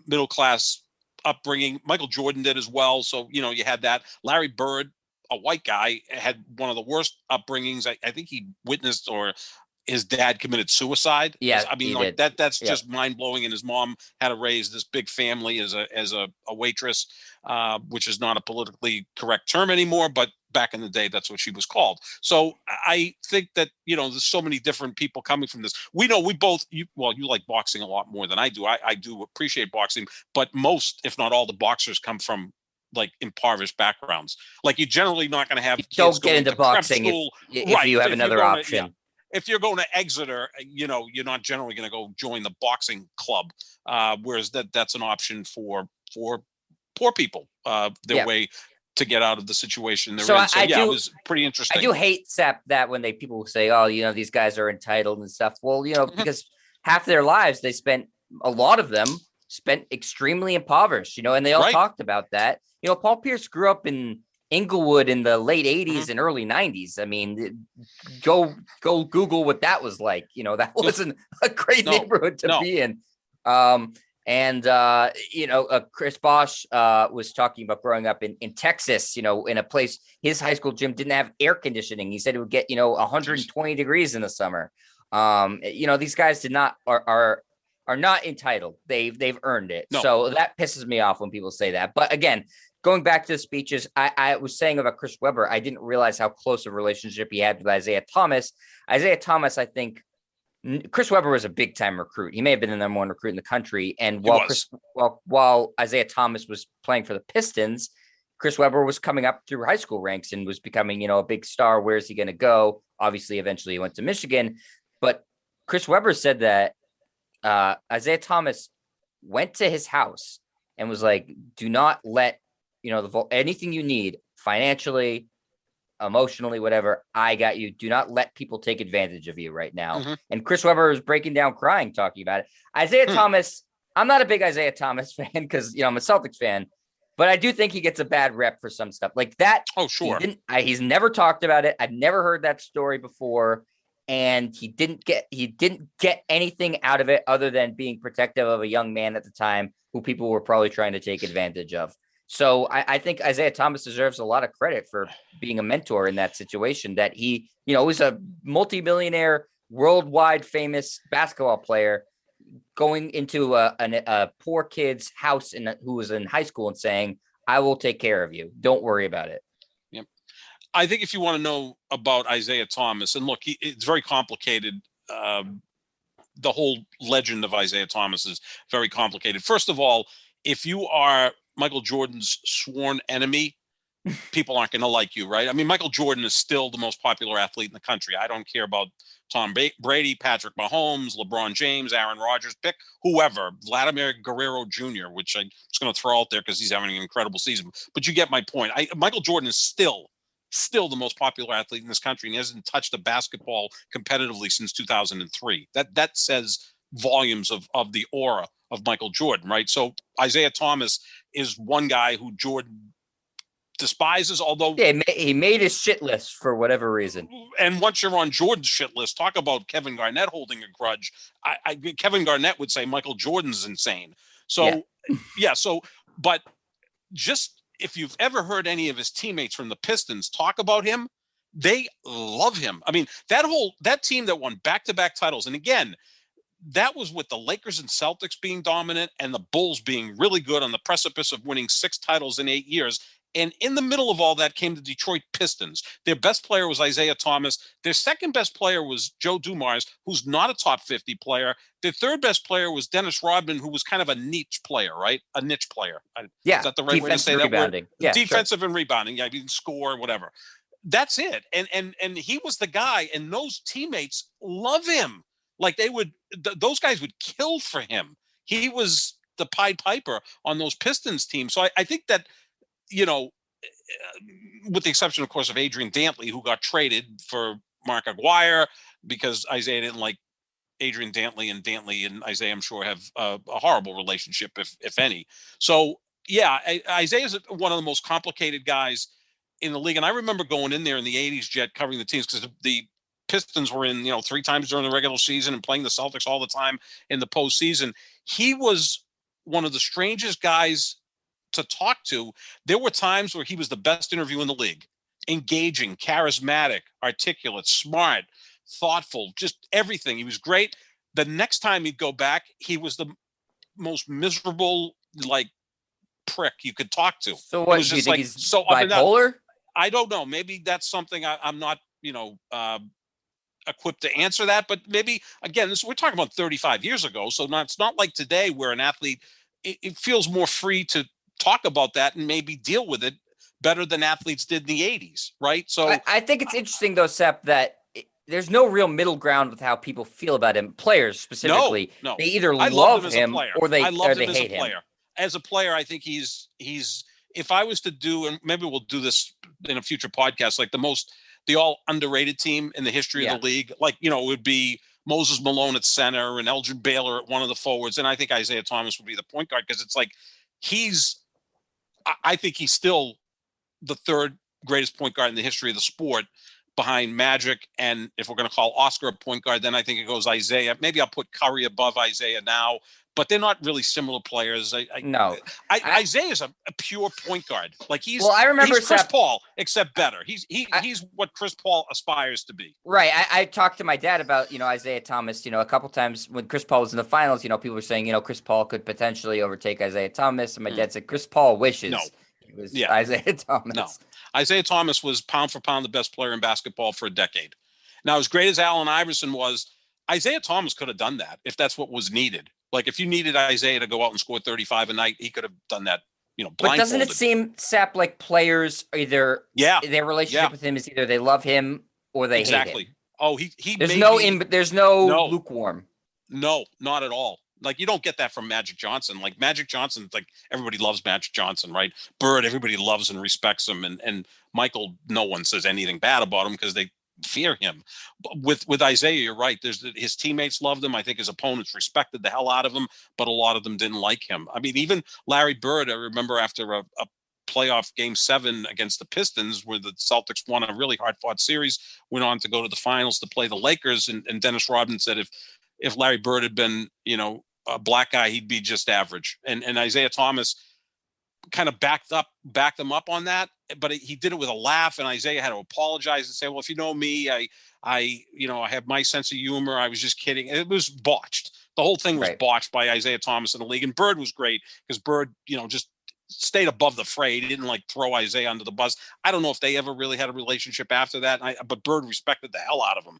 middle class upbringing. Michael Jordan did as well. So, you had that. Larry Bird, a white guy, had one of the worst upbringings. I think he witnessed or his dad committed suicide. Yeah, that's just mind blowing. And his mom had to raise this big family as a waitress, which is not a politically correct term anymore, but back in the day, that's what she was called. So I think that, there's so many different people coming from this. We know you like boxing a lot more than I do. I do appreciate boxing, but most, if not all, the boxers come from like impoverished backgrounds. Like you're generally not going to have kids don't get into boxing if you have another option. If you're going to Exeter, you're not generally going to go join the boxing club, whereas that's an option for poor people, their way to get out of the situation they're in. So it was pretty interesting. I do hate, Sep, that when people say, oh, these guys are entitled and stuff. Well, because half their lives a lot of them spent extremely impoverished, and they all talked about that. Paul Pierce grew up in Inglewood in the late 80s and early 90s. Go Google what that was like. That wasn't a great neighborhood to be in. Chris Bosh was talking about growing up in Texas, in a place, his high school gym didn't have air conditioning. He said it would get, 120 degrees in the summer. These guys are not entitled. They've earned it. No. So that pisses me off when people say that. But again, going back to the speeches, I was saying about Chris Webber, I didn't realize how close a relationship he had with Isaiah Thomas. Isaiah Thomas, I think Chris Webber was a big time recruit. He may have been the number 1 recruit in the country. And while Isaiah Thomas was playing for the Pistons, Chris Webber was coming up through high school ranks and was becoming, a big star. Where is he going to go? Obviously, eventually he went to Michigan. But Chris Webber said that Isaiah Thomas went to his house and was like, do not let, anything you need financially, emotionally, whatever, I got you. Do not let people take advantage of you right now. And Chris Webber was breaking down, crying, talking about it. Isaiah Thomas, I'm not a big Isaiah Thomas fan because, I'm a Celtics fan, but I do think he gets a bad rep for some stuff like that. Oh, sure. He's never talked about it. I've never heard that story before. And he didn't get anything out of it other than being protective of a young man at the time who people were probably trying to take advantage of. So I think Isaiah Thomas deserves a lot of credit for being a mentor in that situation, that he, was a multimillionaire, worldwide famous basketball player going into a poor kid's house who was in high school and saying, I will take care of you. Don't worry about it. I think if you want to know about Isaiah Thomas, and look, it's very complicated. The whole legend of Isaiah Thomas is very complicated. First of all, if you are Michael Jordan's sworn enemy, people aren't going to like you, right? I mean, Michael Jordan is still the most popular athlete in the country. I don't care about Tom Brady, Patrick Mahomes, LeBron James, Aaron Rodgers, pick whoever, Vladimir Guerrero Jr., which I'm just going to throw out there because he's having an incredible season. But you get my point. Michael Jordan is still the most popular athlete in this country, and he hasn't touched a basketball competitively since 2003. That says volumes of the aura of Michael Jordan, right? So Isaiah Thomas is one guy who Jordan despises, although he made his shit list for whatever reason. And once you're on Jordan's shit list, talk about Kevin Garnett holding a grudge. Kevin Garnett would say Michael Jordan's insane. So but just if you've ever heard any of his teammates from the Pistons talk about him, they love him. I mean, that team that won back-to-back titles, and again, that was with the Lakers and Celtics being dominant and the Bulls being really good on the precipice of winning 6 titles in 8 years. And in the middle of all that came the Detroit Pistons. Their best player was Isaiah Thomas. Their second best player was Joe Dumars, who's not a top 50 player. Their third best player was Dennis Rodman, who was kind of a niche player, right? A niche player. Yeah. Is that the right way to say that word? Yeah, defensive and rebounding. Yeah, he can score, whatever. That's it. And he was the guy, and those teammates love him. Like those guys would kill for him. He was the Pied Piper on those Pistons teams. So I think that, with the exception, of course, of Adrian Dantley, who got traded for Mark Aguirre because Isaiah didn't like Adrian Dantley, and Dantley and Isaiah, I'm sure, have a horrible relationship, if any. So, yeah, Isaiah is one of the most complicated guys in the league. And I remember going in there in the 80s, Jet, covering the teams, because the Pistons were in, 3 times during the regular season and playing the Celtics all the time in the postseason. He was one of the strangest guys to talk to. There were times where he was the best interview in the league. Engaging, charismatic, articulate, smart, thoughtful, just everything. He was great. The next time he'd go back, he was the most miserable, prick you could talk to. So what, do you think he's so bipolar? I don't know. Maybe that's something I'm not, equipped to answer that. But maybe, again, we're talking about 35 years ago. So it's not like today where an athlete, it feels more free to talk about that and maybe deal with it better than athletes did in the 80s, right? So I think it's interesting, though, Sepp, that there's no real middle ground with how people feel about him. Players specifically, no. They either love him or they hate him. As a player, I think he's. If I was to do, and maybe we'll do this in a future podcast, like the all underrated team in the history of the league, it would be Moses Malone at center and Elgin Baylor at one of the forwards, and I think Isaiah Thomas would be the point guard, because it's like I think he's still the third greatest point guard in the history of the sport, behind Magic. And if we're going to call Oscar a point guard, then I think it goes Isaiah. Maybe I'll put Curry above Isaiah now, but they're not really similar players. No. Isaiah is a pure point guard. He's Chris Paul, except better. He's what Chris Paul aspires to be. Right. I talked to my dad about, Isaiah Thomas, a couple times when Chris Paul was in the finals, people were saying, Chris Paul could potentially overtake Isaiah Thomas. And my dad said, Chris Paul wishes it was Isaiah Thomas. No. Isaiah Thomas was pound for pound the best player in basketball for a decade. Now, as great as Allen Iverson was, Isaiah Thomas could have done that if that's what was needed. If you needed Isaiah to go out and score 35 a night, he could have done that, blindfolded. But doesn't it seem, Sap, like players either their relationship with him is either they love him or they hate him? Oh, there's no lukewarm. No, not at all. You don't get that from Magic Johnson. Magic Johnson, everybody loves Magic Johnson, right? Bird, everybody loves and respects him. And Michael, no one says anything bad about him because they fear him. With Isaiah, you're right. His teammates loved him. I think his opponents respected the hell out of him, but a lot of them didn't like him. I mean, even Larry Bird, I remember after a playoff game 7 against the Pistons, where the Celtics won a really hard-fought series, went on to go to the finals to play the Lakers. And Dennis Rodman said if Larry Bird had been, a black guy, he'd be just average. And Isaiah Thomas kind of backed them up on that, but he did it with a laugh. And Isaiah had to apologize and say, well, if you know me, I have my sense of humor. I was just kidding. It was botched. The whole thing was botched by Isaiah Thomas in the league. And Bird was great because Bird, just stayed above the fray. He didn't throw Isaiah under the bus. I don't know if they ever really had a relationship after that. But Bird respected the hell out of him.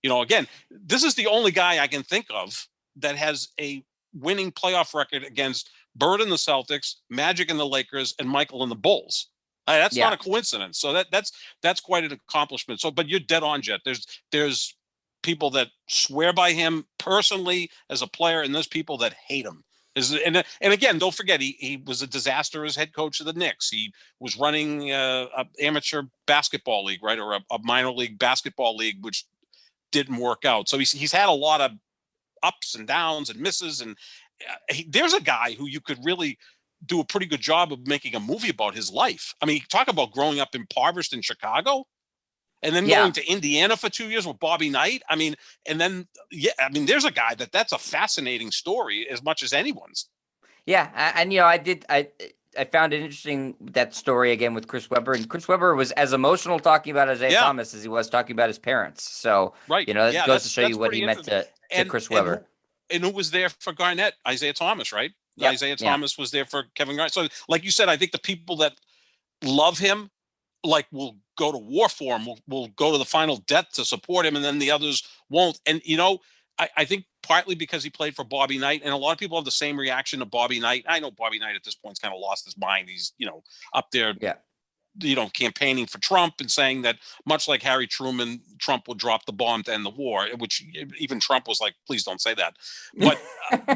Again, this is the only guy I can think of that has a winning playoff record against Bird and the Celtics, Magic and the Lakers, and Michael and the Bulls. That's not Yeah. a coincidence. So that's quite an accomplishment. So, but you're dead on, Jet. There's people that swear by him personally as a player, and there's people that hate him. And again, don't forget, he was a disaster as head coach of the Knicks. He was running a amateur basketball league, right, or a minor league basketball league, which didn't work out. So he's had a lot of ups and downs and misses. And there's a guy who you could really do a pretty good job of making a movie about his life. I mean, talk about growing up impoverished in Chicago and then Yeah. going to Indiana for 2 years with Bobby Knight. I mean, and then, yeah, I mean, there's a guy that's a fascinating story as much as anyone's. Yeah. And, I found it interesting, that story again with Chris Webber, and Chris Webber was as emotional talking about Isaiah Yeah. Thomas as he was talking about his parents. So, Right. That Yeah, goes to show that's you what he pretty meant to And Chris Webber. And who was there for Garnett? Isaiah Thomas, right? Yep. Isaiah Yeah. Thomas was there for Kevin Garnett. So, like you said, I think the people that love him, like, will go to war for him, will go to the final death to support him, and then the others won't. And I think partly because he played for Bobby Knight, and a lot of people have the same reaction to Bobby Knight. I know Bobby Knight at this point's kind of lost his mind. He's up there, Yeah. Campaigning for Trump and saying that, much like Harry Truman, Trump would drop the bomb to end the war, which even Trump was like, please don't say that. But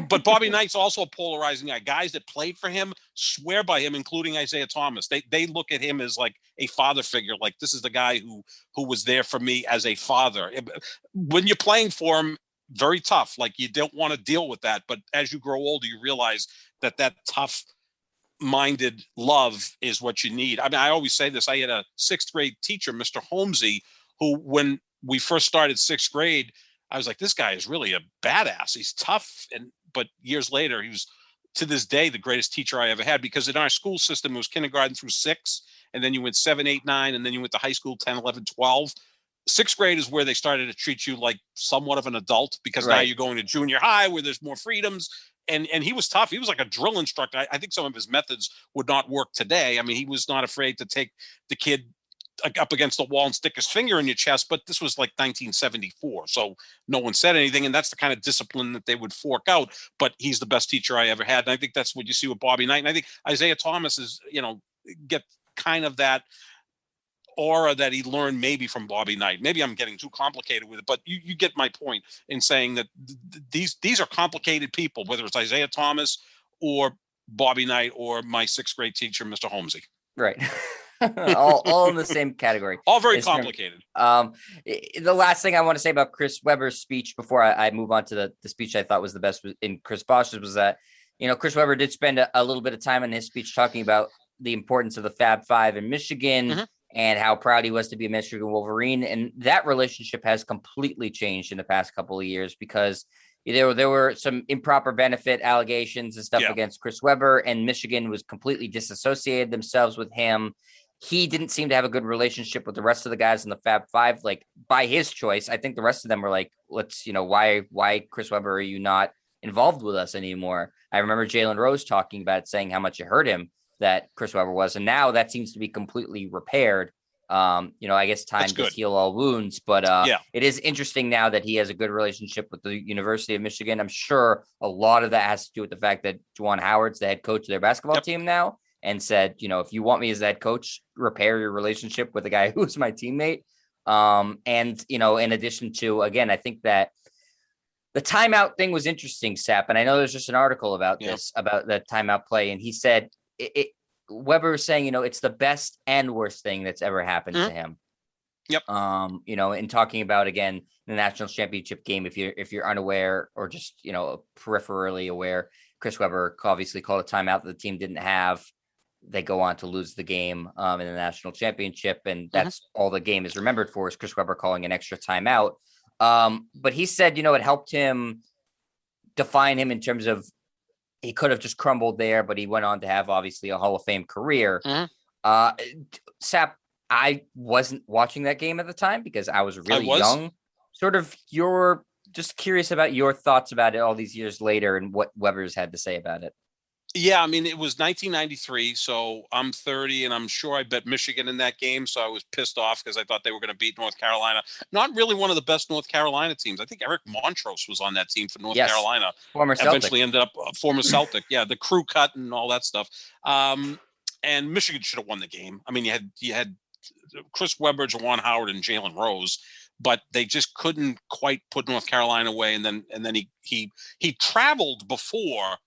but Bobby Knight's also a polarizing guy. Guys that played for him swear by him, including Isaiah Thomas. They look at him as like a father figure. Like, this is the guy who was there for me as a father. When you're playing for him, very tough. Like, you don't want to deal with that. But as you grow older, you realize that tough minded love is what you need. I mean, I always say this. I had a 6th grade teacher, Mr. Holmesy, who, when we first started 6th grade, I was like, this guy is really a badass. He's tough. But years later, he was, to this day, the greatest teacher I ever had, because in our school system, it was kindergarten through 6, and then you went 7, 8, 9, and then you went to high school, 10, 11, 12. 6th grade is where they started to treat you like somewhat of an adult, because now you're going to junior high where there's more freedoms. And he was tough. He was like a drill instructor. I think some of his methods would not work today. I mean, he was not afraid to take the kid up against the wall and stick his finger in your chest. But this was like 1974, so no one said anything. And that's the kind of discipline that they would fork out. But he's the best teacher I ever had. And I think that's what you see with Bobby Knight. And I think Isaiah Thomas is, get kind of that aura that he learned maybe from Bobby Knight. Maybe I'm getting too complicated with it, but you get my point in saying that these are complicated people, whether it's Isaiah Thomas or Bobby Knight or my 6th grade teacher, Mr. Holmesy. Right. all in the same category. All very complicated. The last thing I want to say about Chris Webber's speech before I move on to the speech I thought was the best in Chris Bosh's was that, Chris Webber did spend a little bit of time in his speech talking about the importance of the Fab Five in Michigan. Mm-hmm. And how proud he was to be a Michigan Wolverine. And that relationship has completely changed in the past couple of years, because there were some improper benefit allegations and stuff against Chris Webber, and Michigan was completely disassociated themselves with him. He didn't seem to have a good relationship with the rest of the guys in the Fab Five, like, by his choice. I think the rest of them were like, let's, why Chris Webber, are you not involved with us anymore? I remember Jalen Rose talking about it, saying how much it hurt him that Chris Webber was. And now that seems to be completely repaired. I guess time does heal all wounds, but it is interesting now that he has a good relationship with the University of Michigan. I'm sure a lot of that has to do with the fact that Juwan Howard's the head coach of their basketball team now, and said, if you want me as the head coach, repair your relationship with the guy who's my teammate. In addition to, again, I think that the timeout thing was interesting, Sap. And I know there's just an article about this, about the timeout play. And he said, Webber was saying, it's the best and worst thing that's ever happened to him. Yep. In talking about, again, the national championship game, if you're unaware or just, peripherally aware, Chris Webber obviously called a timeout that the team didn't have. They go on to lose the game in the national championship. And that's all the game is remembered for, is Chris Webber calling an extra timeout. But he said, it helped him define him in terms of, he could have just crumbled there, but he went on to have obviously a Hall of Fame career. Sap, I wasn't watching that game at the time because I was really young. Sort of, you're just curious about your thoughts about it all these years later and what Webber's had to say about it. Yeah, I mean, it was 1993, so I'm 30, and I'm sure I bet Michigan in that game, so I was pissed off because I thought they were going to beat North Carolina. Not really one of the best North Carolina teams. I think Eric Montrose was on that team for North Carolina. Former Celtic. Eventually ended up former Celtic. Yeah, the crew cut and all that stuff. and Michigan should have won the game. I mean, you had Chris Webber, Juwan Howard, and Jalen Rose, but they just couldn't quite put North Carolina away. And then he traveled before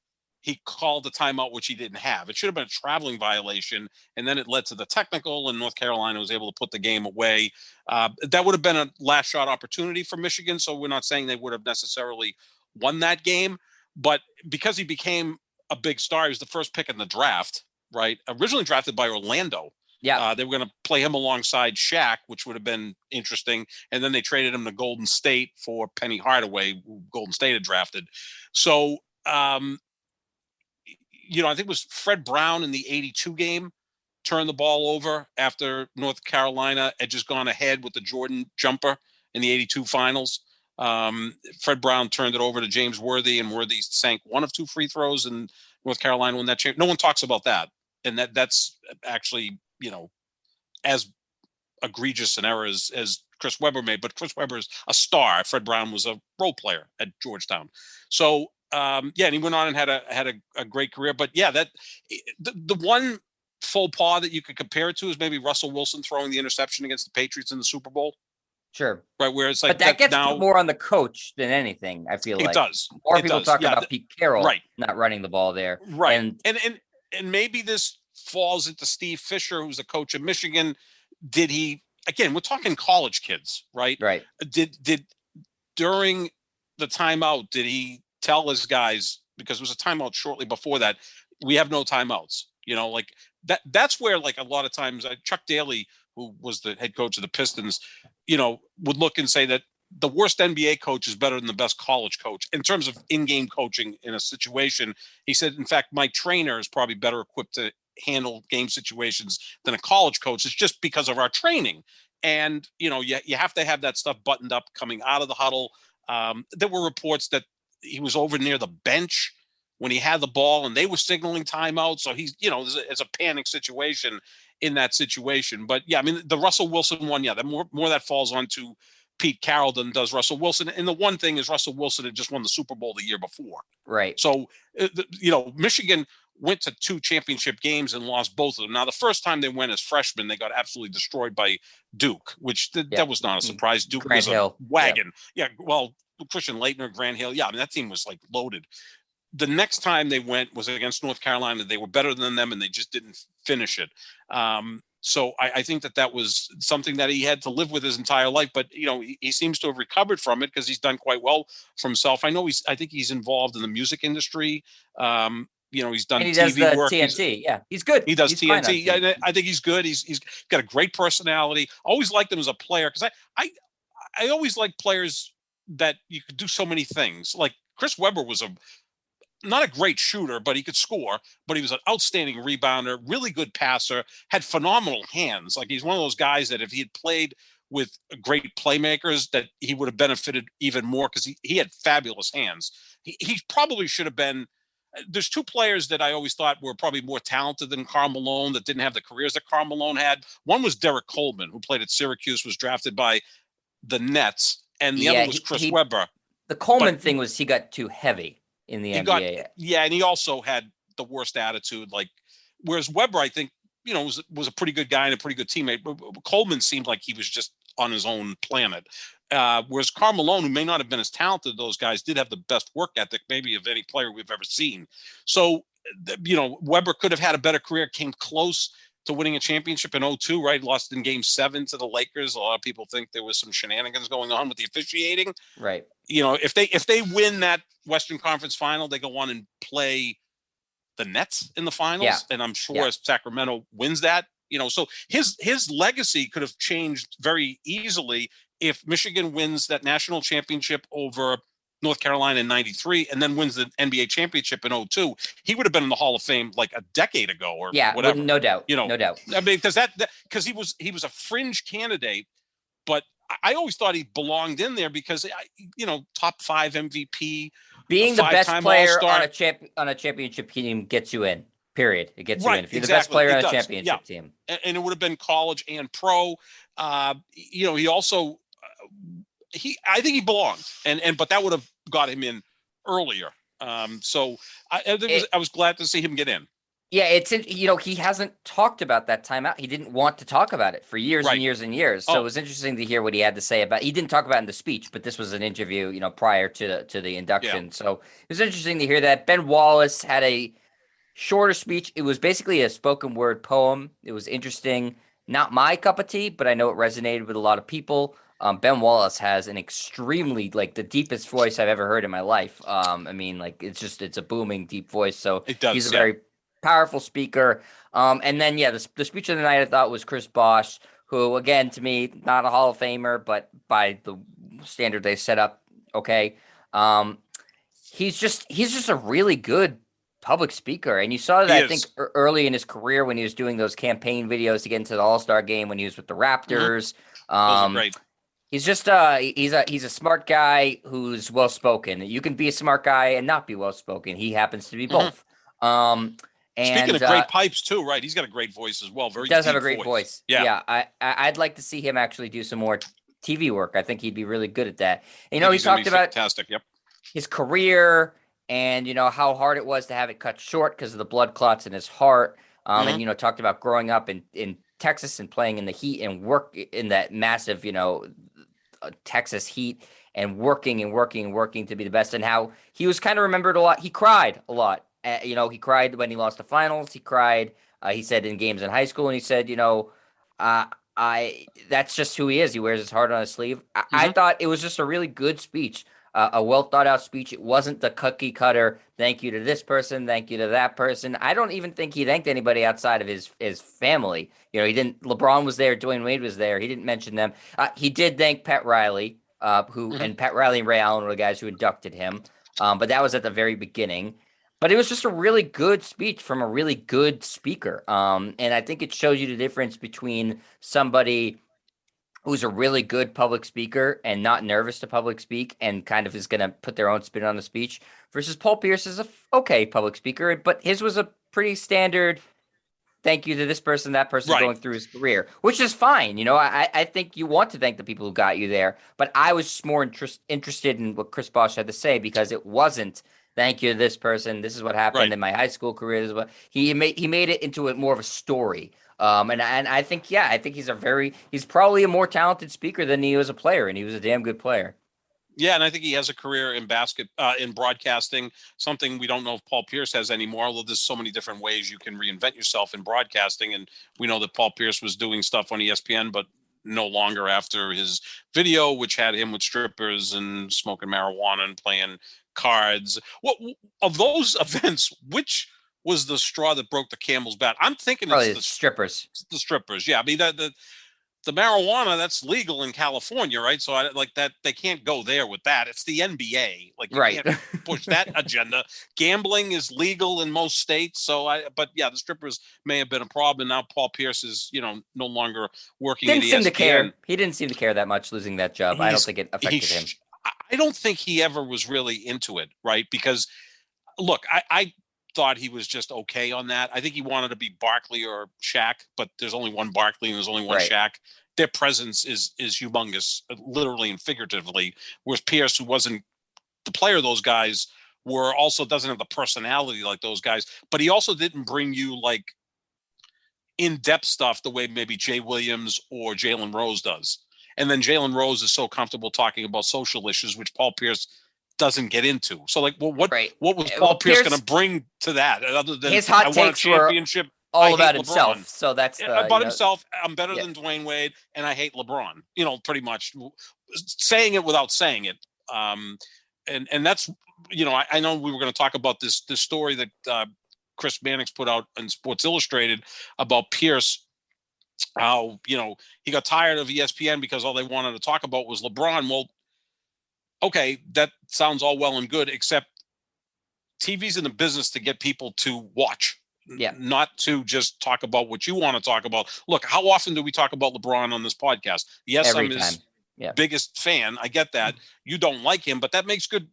he called the timeout, which he didn't have. It should have been a traveling violation, and then it led to the technical, and North Carolina was able to put the game away. That would have been a last shot opportunity for Michigan, so we're not saying they would have necessarily won that game, but because he became a big star, he was the first pick in the draft, right? Originally drafted by Orlando. Yeah. They were going to play him alongside Shaq, which would have been interesting. And then they traded him to Golden State for Penny Hardaway, who Golden State had drafted. So, I think it was Fred Brown in the 82 game turned the ball over after North Carolina had just gone ahead with the Jordan jumper in the 82 finals. Fred Brown turned it over to James Worthy, and Worthy sank one of 2 free throws, and North Carolina won that championship. No one talks about that. And that's actually, as egregious an error as Chris Webber made, but Chris Webber is a star. Fred Brown was a role player at Georgetown. So, and he went on and had a great career. But yeah, that the one faux pas that you could compare it to is maybe Russell Wilson throwing the interception against the Patriots in the Super Bowl. Sure. Right, where it's like, but that gets now, more on the coach than anything. I feel like it does. More people talk about Pete Carroll right. not running the ball there. Right. And maybe this falls into Steve Fisher, who's the coach of Michigan. Did he, again, we're talking college kids, right? Right. Did during the timeout, did he tell his guys, because it was a timeout shortly before that, we have no timeouts, like that's where, like, a lot of times Chuck Daly, who was the head coach of the Pistons, would look and say that the worst NBA coach is better than the best college coach in terms of in-game coaching in a situation. He said, in fact, my trainer is probably better equipped to handle game situations than a college coach. It's just because of our training. And, you have to have that stuff buttoned up coming out of the huddle. There were reports that he was over near the bench when he had the ball and they were signaling timeout. So he's, it's a panic situation in that situation. But yeah, I mean, the Russell Wilson one, the more that falls onto Pete Carroll than does Russell Wilson. And the one thing is Russell Wilson had just won the Super Bowl the year before. Right. So, Michigan went to 2 championship games and lost both of them. Now, the first time they went as freshmen, they got absolutely destroyed by Duke, which that was not a surprise. Duke Grant was Hill. A wagon. Yeah. Well, Christian Laettner, Grant Hill. Yeah. I mean, that team was like loaded. The next time they went was against North Carolina. They were better than them and they just didn't finish it. So I think that was something that he had to live with his entire life, but he seems to have recovered from it because he's done quite well for himself. I think he's involved in the music industry. He's done and he TV does work. TNT. He's good. He does TNT. Yeah, I think he's good. He's got a great personality. Always liked him as a player because I always like players that you could do so many things. Like Chris Webber was not a great shooter, but he could score, but he was an outstanding rebounder, really good passer, had phenomenal hands. Like he's one of those guys that if he had played with great playmakers that he would have benefited even more because he had fabulous hands. He probably should have been. There's 2 players that I always thought were probably more talented than Karl Malone that didn't have the careers that Karl Malone had. One was Derek Coleman, who played at Syracuse, was drafted by the Nets, and the other was Chris Webber. The Coleman thing was he got too heavy in the NBA. And he also had the worst attitude. Like, whereas Webber, I think, was a pretty good guy and a pretty good teammate. But Coleman seemed like he was just on his own planet. Whereas Karl Malone, who may not have been as talented as those guys, did have the best work ethic maybe of any player we've ever seen. So, Webber could have had a better career, came close to winning a championship in 2002, right? Lost in game 7 to the Lakers. A lot of people think there was some shenanigans going on with the officiating. Right. If they win that Western Conference final, they go on and play the Nets in the finals. Yeah. And I'm sure Sacramento wins that, so his legacy could have changed very easily if Michigan wins that national championship over North Carolina in 93 and then wins the NBA championship in 2002. He would have been in the Hall of Fame like a decade ago or whatever. No doubt. No doubt. I mean, because he was a fringe candidate, but I always thought he belonged in there because, top 5 MVP. Being the best player on a championship team gets you in. Period. It gets you in. If you're the best player on a championship team. And it would have been college and pro. He also, I think he belonged. But that would have got him in earlier. So I was glad to see him get in. Yeah, he hasn't talked about that timeout. He didn't want to talk about it for years and Right. years and years. So it Oh, was interesting to hear what he had to say about. He didn't talk about it in the speech, but this was an interview, prior to the yeah. induction. So it was interesting to hear that. Ben Wallace had a shorter speech. It was basically a spoken word poem. It was interesting. Not my cup of tea, but I know it resonated with a lot of people. Ben Wallace has an extremely like the deepest voice I've ever heard in my life. I mean, like it's a booming deep voice. So It he's a does. Yeah. very powerful speaker. And then yeah, the speech of the night I thought was Chris Bosh, who again to me not a Hall of Famer, but by the standard they set up, okay. Um, he's just a really good public speaker, and you saw He that I think is. early in his career when he was doing those campaign videos to get into the All-Star game when he was with the Hmm. Raptors. Those are Um, great. he's a smart guy who's well spoken. You can be a smart guy and not be well spoken. He happens to be Hmm. both. Um, Speaking and of great pipes too, right? He's got a great voice as well. he Very does have a deep great voice. voice. Yeah. Yeah, I'd like to see him actually do some more TV work. I think he'd be really good at that. I And, think he he's going to be talked about fantastic. Yep. his career and how hard it was to have it cut short because of the blood clots in his heart. Hmm. And talked about growing up in Texas and playing in the heat and work in that massive Texas heat and working and working and working to be the best, and how he was kind of remembered a lot. He cried a lot. He cried when he lost the finals. He cried. He said in games in high school, and he said, uh, I that's just who he is. He wears his heart on his sleeve. I Hmm. thought it was just a really good speech, a well thought out speech. It wasn't the cookie cutter. Thank you to this person. Thank you to that person. I don't even think he thanked anybody outside of his family. He didn't. LeBron was there. Dwayne Wade was there. He didn't mention them. He did thank Pat Riley, who Hmm. and Pat Riley and Ray Allen were the guys who inducted him. But that was at the very beginning. But it was just a really good speech from a really good speaker. And I think it shows you the difference between somebody who's a really good public speaker and not nervous to public speak and kind of is going to put their own spin on the speech versus Paul Pierce is a okay public speaker, but his was a pretty standard thank you to this person, that person Right. going through his career, which is fine. I think you want to thank the people who got you there, but I was just more interested in what Chris Bosh had to say because it wasn't thank you to this person. This is what happened Right. in my high school career. This is what he made it into more of a story. And I think yeah, I think he's probably a more talented speaker than he was a player, and he was a damn good player. Yeah, and I think he has a career in broadcasting, something we don't know if Paul Pierce has anymore, although there's so many different ways you can reinvent yourself in broadcasting. And we know that Paul Pierce was doing stuff on ESPN, but no longer after his video, which had him with strippers and smoking marijuana and playing cards. What of those events, which was the straw that broke the camel's back? I'm thinking it's Probably the strippers. the strippers. Yeah, I mean that the marijuana that's legal in California, right? So I like that they can't go there with that. It's the NBA. Like you Right. can't push that agenda. Gambling is legal in most states. But yeah, the strippers may have been a problem. And now Paul Pierce is, no longer working at Didn't seem to ESPN. care. He didn't seem to care that much losing that job. I don't He's think it he affected him. I don't think he ever was really into it, right? Because look, I thought he was just okay on that. I think he wanted to be Barkley or Shaq, but there's only one Barkley and there's only one Right. Shaq. Their presence is humongous, literally and figuratively. Whereas Pierce, who wasn't the player those guys were, also doesn't have the personality like those guys. But he also didn't bring you like in-depth stuff the way maybe Jay Williams or Jalen Rose does. And then Jalen Rose is so comfortable talking about social issues, which Paul Pierce doesn't get into. So, like, well, Right. what was Paul Well, Pierce going Pierce, to bring to that other than his I hot won a takes were championship? I all hate about LeBron. himself. So that's About himself, I'm better yeah. than Dwayne Wade, and I hate LeBron. Pretty much saying it without saying it. And that's I know we were going to talk about this story that Chris Mannix put out in Sports Illustrated about Pierce, how he got tired of ESPN because all they wanted to talk about was LeBron. Well, okay, that sounds all well and good, except TV's in the business to get people to watch, Yeah. not to just talk about what you want to talk about. Look, how often do we talk about LeBron on this podcast? Yes, Every I'm time. his Yeah. biggest fan. I get that. You don't like him, but that makes good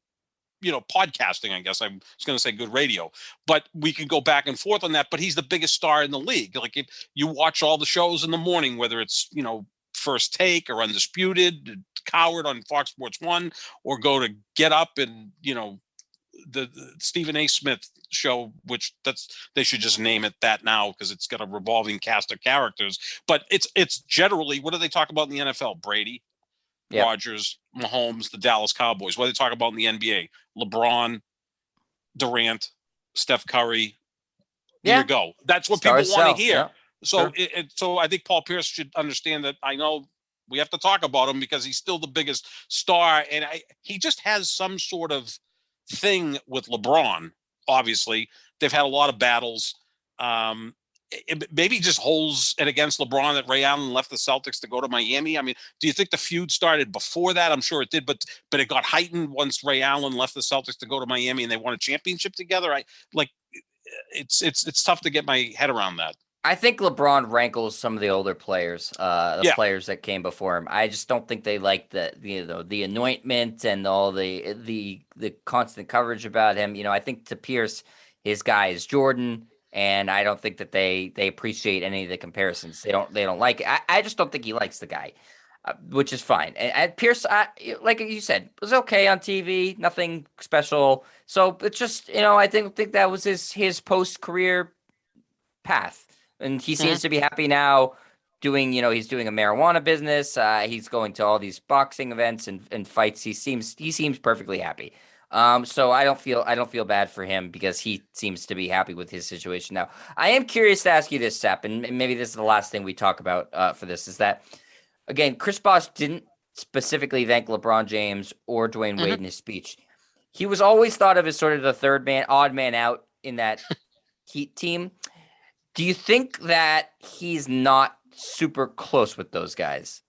podcasting, I guess. I was going to say good radio, but we can go back and forth on that. But he's the biggest star in the league. Like, if you watch all the shows in the morning, whether it's, First Take or Undisputed, Coward on Fox Sports 1, or go to Get Up and, the Stephen A. Smith show, which they should just name it that now because it's got a revolving cast of characters. But it's generally, what do they talk about in the NFL? Brady, Yep. Rodgers, Mahomes, the Dallas Cowboys. What do they talk about in the NBA? LeBron, Durant, Steph Curry. There you go. That's what people want to hear. Yeah. So, so I think Paul Pierce should understand that. I know we have to talk about him because he's still the biggest star, and he just has some sort of thing with LeBron. Obviously, they've had a lot of battles. Maybe just holds it against LeBron that Ray Allen left the Celtics to go to Miami. I mean, do you think the feud started before that? I'm sure it did, but it got heightened once Ray Allen left the Celtics to go to Miami and they won a championship together. It's tough to get my head around that. I think LeBron rankles some of the older players, players that came before him. I just don't think they like the anointment and all the constant coverage about him. I think to Pierce, his guy is Jordan, and I don't think that they appreciate any of the comparisons. They don't like it. I just don't think he likes the guy, which is fine. And Pierce, like you said, was okay on TV, nothing special. So it's just I think that was his post-career path. And he seems to be happy now doing, he's doing a marijuana business. He's going to all these boxing events and fights. He seems perfectly happy. So I don't feel bad for him because he seems to be happy with his situation now. I am curious to ask you this, Sepp, and maybe this is the last thing we talk about for this, is that, again, Chris Bosh didn't specifically thank LeBron James or Dwayne Wade in his speech. He was always thought of as sort of the odd man out in that Heat team. Do you think that he's not super close with those guys?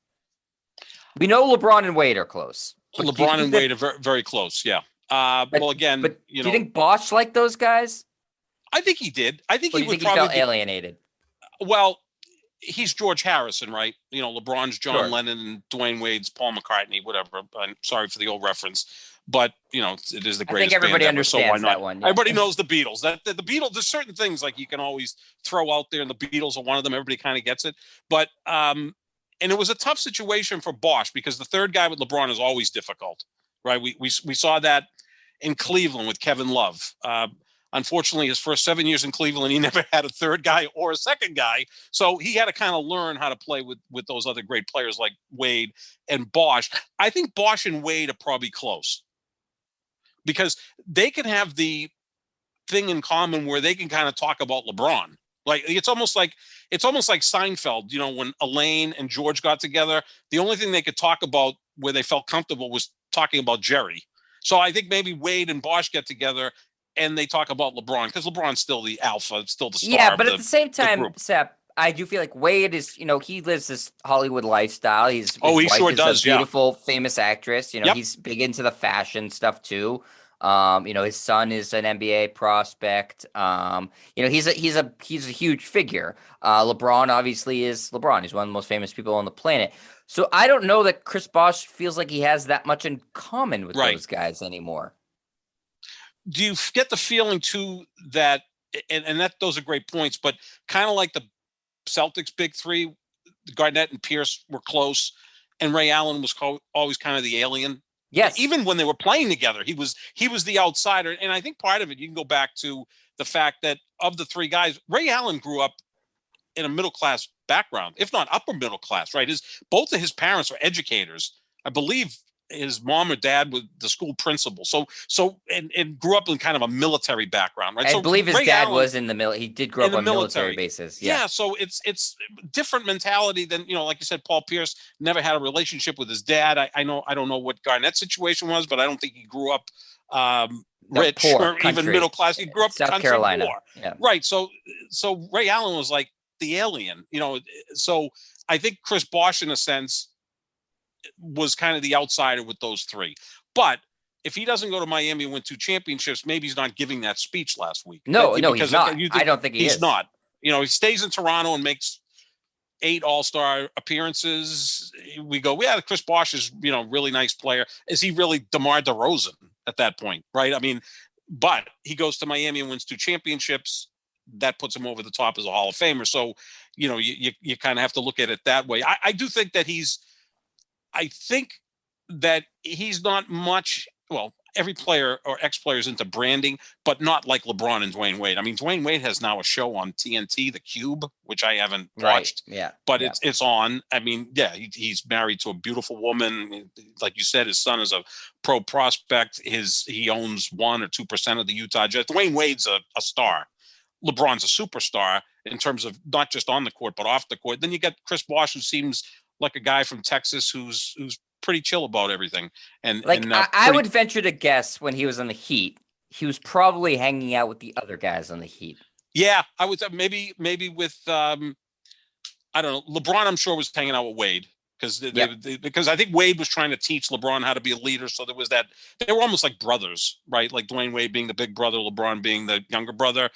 We know LeBron and Wade are close. LeBron and Wade are very, very close, yeah. Well, again, do you think Bosh liked those guys? I think he did. I think he felt alienated. Well, he's George Harrison, right? LeBron's John Lennon and Dwayne Wade's Paul McCartney, whatever. I'm sorry for the old reference. But it is the greatest. I think everybody understands that one. Yeah. Everybody knows the Beatles. That the Beatles. There's certain things like you can always throw out there, and the Beatles are one of them. Everybody kind of gets it. But and it was a tough situation for Bosh because the third guy with LeBron is always difficult, right? We saw that in Cleveland with Kevin Love. Unfortunately, his first 7 years in Cleveland, he never had a third guy or a second guy. So he had to kind of learn how to play with those other great players like Wade and Bosh. I think Bosh and Wade are probably close, because they can have the thing in common where they can kind of talk about LeBron. Like it's almost like Seinfeld, when Elaine and George got together, the only thing they could talk about where they felt comfortable was talking about Jerry. So I think maybe Wade and Bosh get together and they talk about LeBron because LeBron's still the alpha, still the star. Yeah, but at the same time, Sepp, I do feel like Wade is, he lives this Hollywood lifestyle. His he sure does. A beautiful, famous actress. He's big into the fashion stuff too. His son is an NBA prospect. He's a huge figure. LeBron obviously is LeBron. He's one of the most famous people on the planet. So I don't know that Chris Bosh feels like he has that much in common with those guys anymore. Do you get the feeling too that, and that those are great points, but kind of like the Celtics big three, Garnett and Pierce were close, and Ray Allen was always kind of the alien. Yes. Even when they were playing together, he was the outsider. And I think part of it, you can go back to the fact that of the three guys, Ray Allen grew up in a middle-class background, if not upper middle class, right? Both of his parents were educators. I believe his mom or dad was the school principal. So and grew up in kind of a military background, right? I believe his dad was in the military. He did grow up on military bases. Yeah. So it's different mentality than, like you said, Paul Pierce never had a relationship with his dad. I don't know what Garnett's situation was, but I don't think he grew up rich or even middle class. He grew up South Carolina. Yeah. Right. So Ray Allen was like the alien, so I think Chris Bosh in a sense was kind of the outsider with those three. But if he doesn't go to Miami and win 2 championships, maybe he's not giving that speech last week. No, he's not. I don't think he's not. He stays in Toronto and makes 8 All-Star appearances. We go, yeah, Chris Bosh is, really nice player. Is he really DeMar DeRozan at that point, right? I mean, but he goes to Miami and wins 2 championships. That puts him over the top as a Hall of Famer. So, you kind of have to look at it that way. I do think that I think that he's not much. Well, every player or ex-player is into branding, but not like LeBron and Dwayne Wade. I mean, Dwayne Wade has now a show on TNT, The Cube, which I haven't watched. Yeah. But it's on. I mean, yeah, he's married to a beautiful woman. Like you said, his son is a pro prospect. He owns 1 or 2% of the Utah Jazz. Dwayne Wade's a star. LeBron's a superstar in terms of not just on the court, but off the court. Then you got Chris Bosh, who seems like a guy from Texas who's pretty chill about everything. And like I would venture to guess when he was on the Heat, he was probably hanging out with the other guys on the Heat. Yeah, I would maybe with I don't know. LeBron, I'm sure, was hanging out with Wade because I think Wade was trying to teach LeBron how to be a leader. So there was that. They were almost like brothers, right? Like Dwayne Wade being the big brother, LeBron being the younger brother.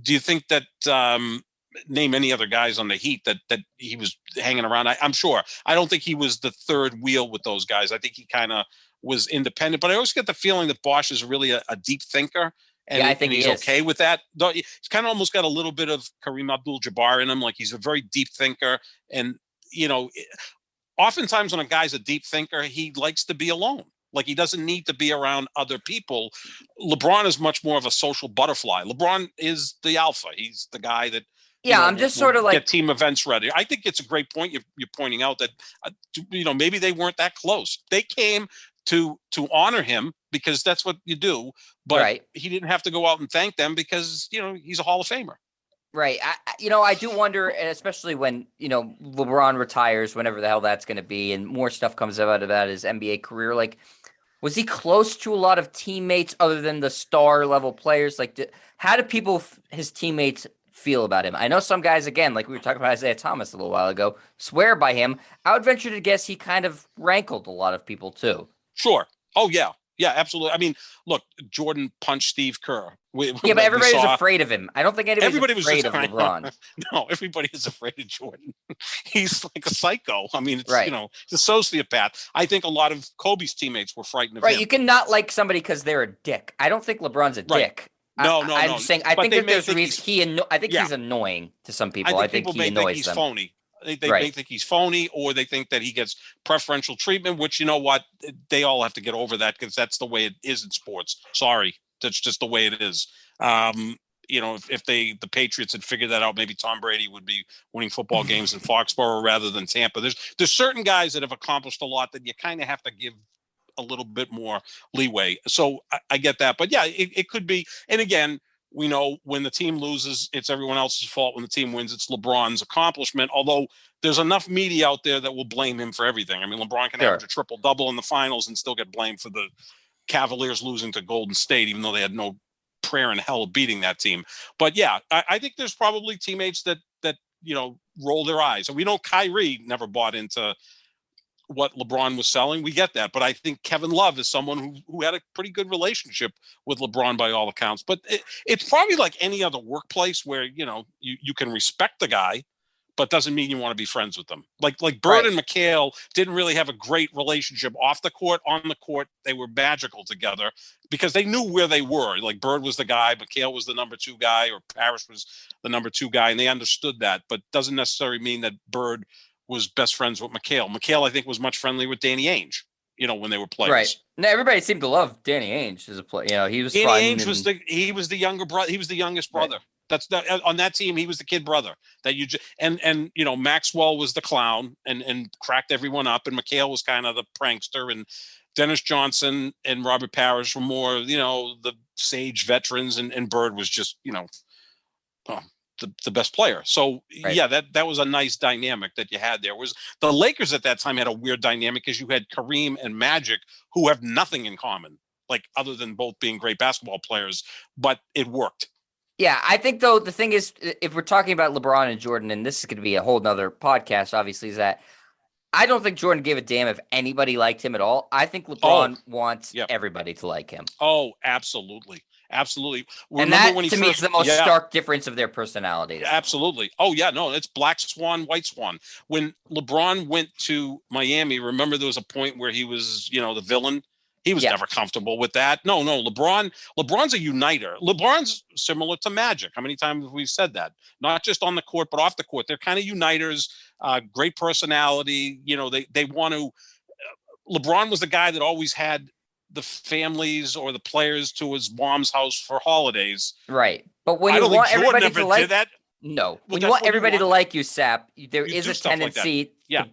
Do you think that? Name any other guys on the Heat that he was hanging around? I'm sure. I don't think he was the third wheel with those guys. I think he kind of was independent. But I always get the feeling that Bosh is really a deep thinker. And, I think he's okay with that. He's kind of almost got a little bit of Kareem Abdul-Jabbar in him. Like he's a very deep thinker. And, oftentimes when a guy's a deep thinker, he likes to be alone. Like he doesn't need to be around other people. LeBron is much more of a social butterfly. LeBron is the alpha. He's the guy that, I'm just sort of like get team events ready. I think it's a great point you're pointing out that, maybe they weren't that close. They came to honor him because that's what you do. But he didn't have to go out and thank them because, he's a Hall of Famer. Right. I do wonder, and especially when, LeBron retires, whenever the hell that's going to be, and more stuff comes out about his NBA career. Like, was he close to a lot of teammates other than the star level players? Like, how do people, his teammates, feel about him? I know some guys, again, like we were talking about Isaiah Thomas a little while ago, swear by him. I would venture to guess he kind of rankled a lot of people too. Sure. Oh yeah. Yeah, absolutely. I mean, look, Jordan punched Steve Kerr. But everybody was afraid of him. I don't think everybody was afraid of LeBron. No, everybody is afraid of Jordan. He's like a psycho. I mean, it's, he's a sociopath. I think a lot of Kobe's teammates were frightened of him. You cannot like somebody because they're a dick. I don't think LeBron's a dick. No. I'm just saying. I think that there's reason I think he's annoying to some people. I think he annoys them. Phony. They may think he's phony, or they think that he gets preferential treatment. Which, you know what, they all have to get over that because that's the way it is in sports. Sorry, that's just the way it is. If the Patriots had figured that out, maybe Tom Brady would be winning football games in Foxborough rather than Tampa. There's certain guys that have accomplished a lot that you kind of have to give a little bit more leeway. So I get that. But yeah, it could be. And again, we know when the team loses, it's everyone else's fault. When the team wins, it's LeBron's accomplishment. Although there's enough media out there that will blame him for everything. I mean, LeBron can average a triple-double in the finals and still get blamed for the Cavaliers losing to Golden State, even though they had no prayer in hell of beating that team. But yeah, I think there's probably teammates that roll their eyes. And we know Kyrie never bought into what LeBron was selling. We get that. But I think Kevin Love is someone who had a pretty good relationship with LeBron by all accounts. But it's probably like any other workplace where, you can respect the guy, but doesn't mean you want to be friends with them. Like Bird and McHale didn't really have a great relationship off the court. On the court, they were magical together because they knew where they were. Like Bird was the guy, McHale was the number 2 guy, or Parrish was the number 2 guy, and they understood that. But doesn't necessarily mean that Bird was best friends with McHale. McHale, I think, was much friendlier with Danny Ainge, when they were players. Right. Now everybody seemed to love Danny Ainge as a player. He was Danny Ainge he was the younger brother. He was the youngest brother. Right. On that team, he was the kid brother that and Maxwell was the clown and cracked everyone up, and McHale was kind of the prankster, and Dennis Johnson and Robert Parrish were more, the sage veterans, and Bird was just, the best player. So yeah, that was a nice dynamic that you had there. Was the Lakers at that time had a weird dynamic because you had Kareem and Magic, who have nothing in common, like other than both being great basketball players, but it worked. Yeah, I think though the thing is, if we're talking about LeBron and Jordan, and this is going to be a whole nother podcast, obviously, is that I don't think Jordan gave a damn if anybody liked him at all. I think LeBron wants everybody to like him. Oh, absolutely. Absolutely. And that, to me, is the most stark difference of their personalities. Absolutely. Oh, yeah. No, it's black swan, white swan. When LeBron went to Miami, remember there was a point where he was, the villain? He was never comfortable with that. No. LeBron's a uniter. LeBron's similar to Magic. How many times have we said that? Not just on the court, but off the court. They're kind of uniters, great personality. They want to. LeBron was the guy that always had the families or the players to his mom's house for holidays. Right. But when I you don't think want Jordan everybody ever to like, did that. no, Well, when you that's want what everybody to like you, Sap, there You is do a stuff like that. tendency Yeah.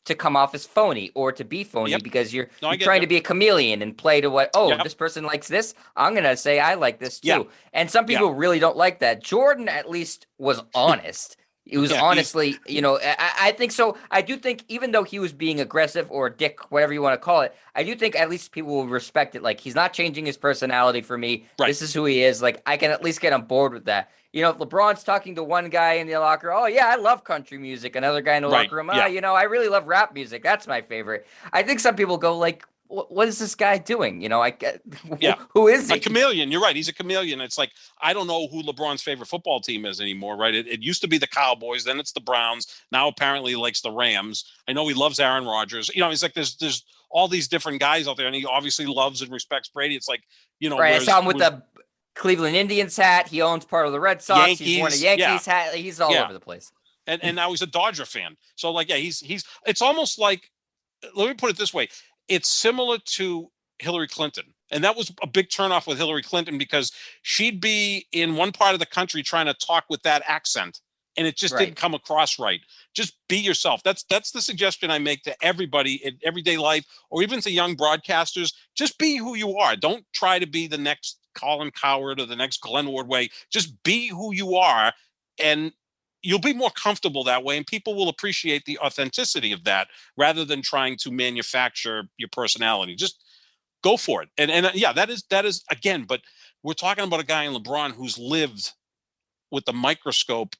to come off as phony or to be phony Yep. because you're No, I you're get trying you. to be a chameleon and play to what, oh, Yep. this person likes this, I'm gonna say I like this too. Yeah. And some Yeah. people really don't like that. Jordan at least was honest. It was Yeah, honestly, I think so. I do think even though he was being aggressive or a dick, whatever you want to call it, I do think at least people will respect it. Like, he's not changing his personality for me. Right. This is who he is. Like, I can at least get on board with that. If LeBron's talking to one guy in the locker, oh yeah, I love country music. Another guy in the Right. locker room, Yeah. I really love rap music. That's my favorite. I think some people go like, what is this guy doing? Yeah. Who is A he? chameleon. You're right. He's a chameleon. It's like, I don't know who LeBron's favorite football team is anymore, right? It used to be the Cowboys, then it's the Browns. Now apparently he likes the Rams. I know he loves Aaron Rodgers. He's like, there's all these different guys out there, and he obviously loves and respects Brady. It's like, Right. I saw him with the Cleveland Indians hat. He owns part of the Red Sox. Yankees, He's worn a Yankees hat. He's all over the place. And now he's a Dodger fan. So like, yeah, he's it's almost like, let me put it this way. It's similar to Hillary Clinton. And that was a big turnoff with Hillary Clinton because she'd be in one part of the country trying to talk with that accent. And it just didn't come across right. Just be yourself. That's the suggestion I make to everybody in everyday life, or even to young broadcasters. Just be who you are. Don't try to be the next Colin Cowherd or the next Glenn Ordway. Just be who you are, and you'll be more comfortable that way, and people will appreciate the authenticity of that rather than trying to manufacture your personality. Just go for it. And yeah, that is again, but we're talking about a guy in LeBron who's lived with the microscope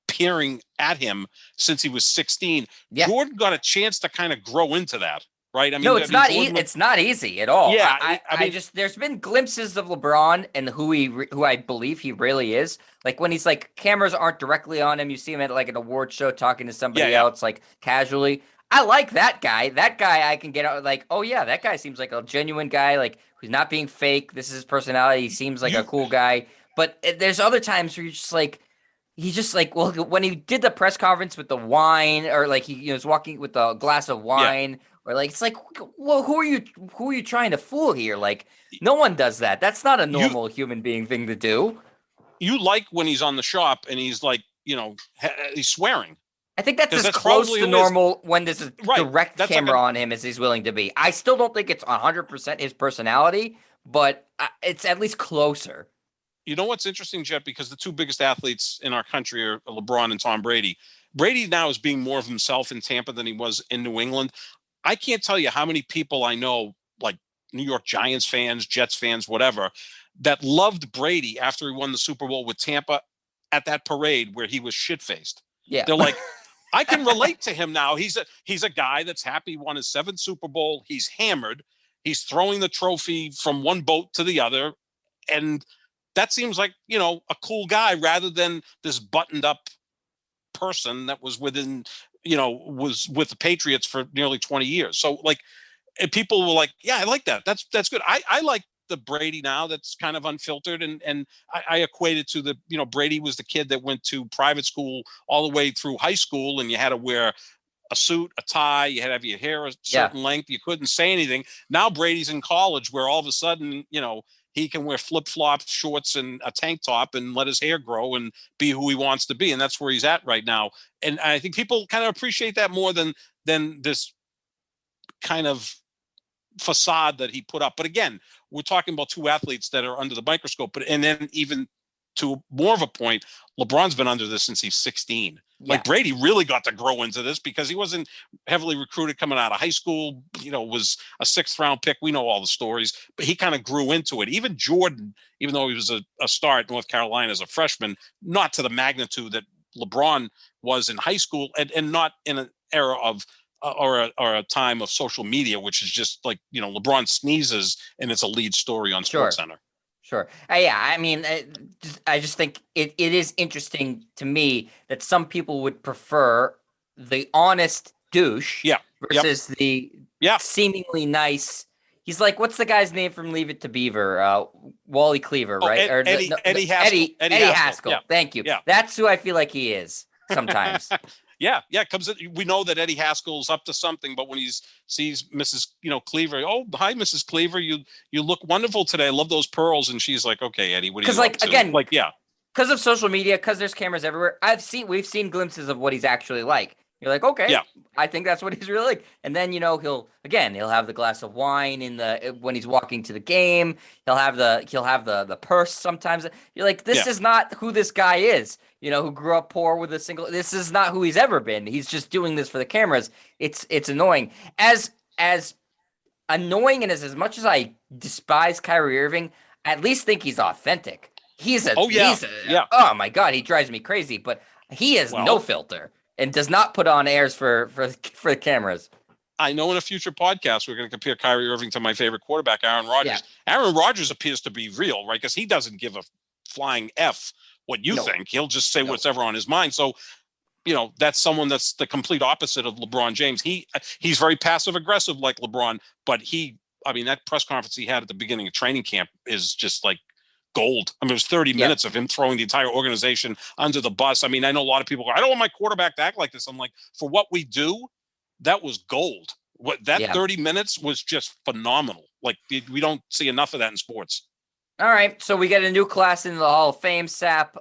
peering at him since he was 16. Yeah. Jordan got a chance to kind of grow into that, right? No, it's not. It's not easy at all. Yeah, I mean, just there's been glimpses of LeBron and who I believe he really is. Like when he's like, cameras aren't directly on him. You see him at like an award show talking to somebody else, like casually. I like that guy. That guy I can get out like, oh yeah, that guy seems like a genuine guy. Like, who's not being fake. This is his personality. He seems like a cool guy. But there's other times where you're just like, he's just like, well, when he did the press conference with the wine, or like he was walking with a glass of wine, or like, it's like, well, who are you trying to fool here? Like, no one does that. That's not a normal human being thing to do. You like when he's on the shop and he's like, he's swearing. I think that's as close to normal when there's a direct camera on him as he's willing to be. I still don't think it's 100% his personality, but it's at least closer. You know what's interesting, Jet? Because the two biggest athletes in our country are LeBron and Tom Brady. Brady now is being more of himself in Tampa than he was in New England. I can't tell you how many people I know, like New York Giants fans, Jets fans, whatever, that loved Brady after he won the Super Bowl with Tampa at that parade where he was shit-faced. Yeah. They're like, I can relate to him now. He's a guy that's happy, won his 7th Super Bowl. He's hammered. He's throwing the trophy from one boat to the other. And that seems like, a cool guy rather than this buttoned up person that was was with the Patriots for nearly 20 years. So like, and people were like, yeah, I like that. That's good. I like the Brady now that's kind of unfiltered. And I equate it to Brady was the kid that went to private school all the way through high school, and you had to wear a suit, a tie, you had to have your hair a certain length. You couldn't say anything. Now Brady's in college where all of a sudden, he can wear flip-flops, shorts, and a tank top and let his hair grow and be who he wants to be. And that's where he's at right now. And I think people kind of appreciate that more than this kind of facade that he put up. But again, we're talking about two athletes that are under the microscope. And then even to more of a point, LeBron's been under this since he's 16. Yeah. Like Brady really got to grow into this because he wasn't heavily recruited coming out of high school, was a 6th round pick. We know all the stories, but he kind of grew into it. Even Jordan, even though he was a star at North Carolina as a freshman, not to the magnitude that LeBron was in high school, and not in an era of or a time of social media, which is just like, LeBron sneezes and it's a lead story on SportsCenter. Sure. Yeah. I mean, I just think it is interesting to me that some people would prefer the honest douche versus the seemingly nice. He's like, what's the guy's name from Leave It to Beaver? Wally Cleaver, right? Eddie Haskell. Eddie Haskell. Yeah. Thank you. Yeah. That's who I feel like he is sometimes. Yeah, comes in. We know that Eddie Haskell's up to something, but when he sees Mrs. Cleaver, oh, hi, Mrs. Cleaver, you look wonderful today. I love those pearls. And she's like, okay, Eddie, what are Because you up to? again, Like, yeah. Because of social media, because there's cameras everywhere, we've seen glimpses of what he's actually like. You're like, okay, yeah. I think that's what he's really like. And then, he'll have the glass of wine when he's walking to the game. He'll have the purse sometimes. You're like, this is not who this guy is, who grew up poor with this is not who he's ever been. He's just doing this for the cameras. It's annoying. As annoying and as much as I despise Kyrie Irving, I at least think he's authentic. Oh my God, he drives me crazy, but he has no filter and does not put on airs for the cameras. I know in a future podcast, we're going to compare Kyrie Irving to my favorite quarterback, Aaron Rodgers. Yeah. Aaron Rodgers appears to be real, right? Because he doesn't give a flying F what you think. He'll just say what's ever on his mind. So, that's someone that's the complete opposite of LeBron James. He's very passive aggressive like LeBron, but that press conference he had at the beginning of training camp is just like gold. It was 30 minutes of him throwing the entire organization under the bus. I know a lot of people go, I don't want my quarterback to act like this. I'm like, for what we do, that was gold. 30 minutes was just phenomenal. Like, we don't see enough of that in sports. All right, so we get a new class in the Hall of Fame, Sap.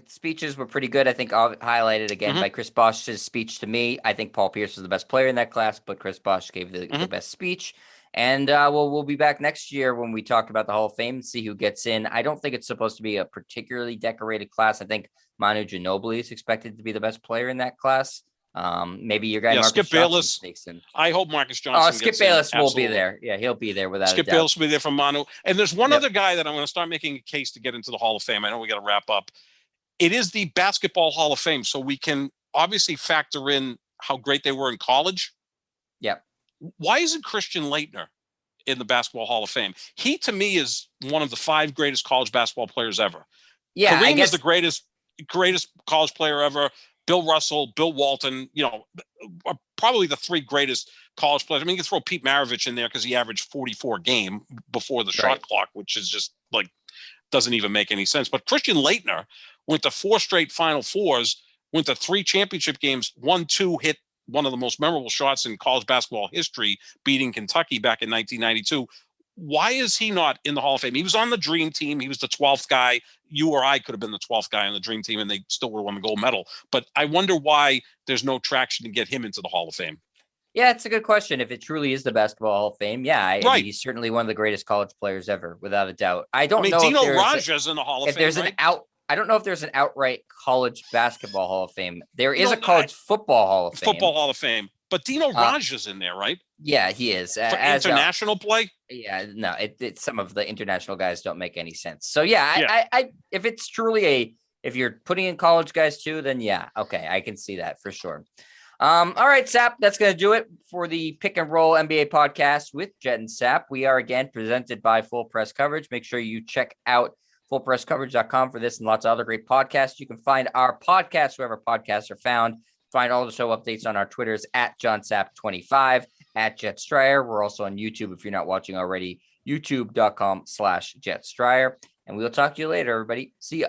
Speeches were pretty good. I think I'll highlight it again by Chris Bosh's speech to me. I think Paul Pierce was the best player in that class, but Chris Bosh gave the best speech. And we'll be back next year when we talk about the Hall of Fame and see who gets in. I don't think it's supposed to be a particularly decorated class. I think Manu Ginobili is expected to be the best player in that class. Maybe your guy Marcus Skip Johnson Bayless. sneaks in. I hope Marcus Johnson. Skip Bayless will be there. Yeah, he'll be there without Skip a doubt. Bayless will be there for Manu. And there's one other guy that I'm going to start making a case to get into the Hall of Fame. I know we got to wrap up. It is the Basketball Hall of Fame, so we can obviously factor in how great they were in college. Yep. Why isn't Christian Laettner in the Basketball Hall of Fame? He, to me, is one of the 5 greatest college basketball players ever. Yeah, Kareem is the greatest college player ever. Bill Russell, Bill Walton, are probably the 3 greatest college players. You can throw Pete Maravich in there because he averaged 44 a game before the shot clock, which is just like doesn't even make any sense. But Christian Laettner went to 4 straight Final Fours, went to 3 championship games, 1-2, hit one of the most memorable shots in college basketball history, beating Kentucky back in 1992. Why is he not in the Hall of Fame? He was on the Dream Team. He was the 12th guy. You or I could have been the 12th guy on the Dream Team, and they still would have won the gold medal. But I wonder why there's no traction to get him into the Hall of Fame. Yeah, it's a good question. If it truly is the Basketball Hall of Fame, I mean, he's certainly one of the greatest college players ever, without a doubt. I know Dino Raja's in the Hall of Fame. I don't know if there's an outright college basketball Hall of Fame. There is a college football Hall of Fame. Football Hall of Fame. But Dino Raja's in there, right? Yeah, he is. For international play? Yeah, no, some of the international guys don't make any sense. So I if it's truly if you're putting in college guys too, then okay, I can see that for sure. All right, Sap, that's going to do it for the Pick and Roll NBA podcast with Jet and Sap. We are again presented by Full Press Coverage. Make sure you check out fullpresscoverage.com for this and lots of other great podcasts. You can find our podcasts wherever podcasts are found. Find all the show updates on our Twitters at JohnSap25, at Jet Stryer. We're also on YouTube if you're not watching already, youtube.com/Jet Stryer. And we'll talk to you later, everybody. See ya.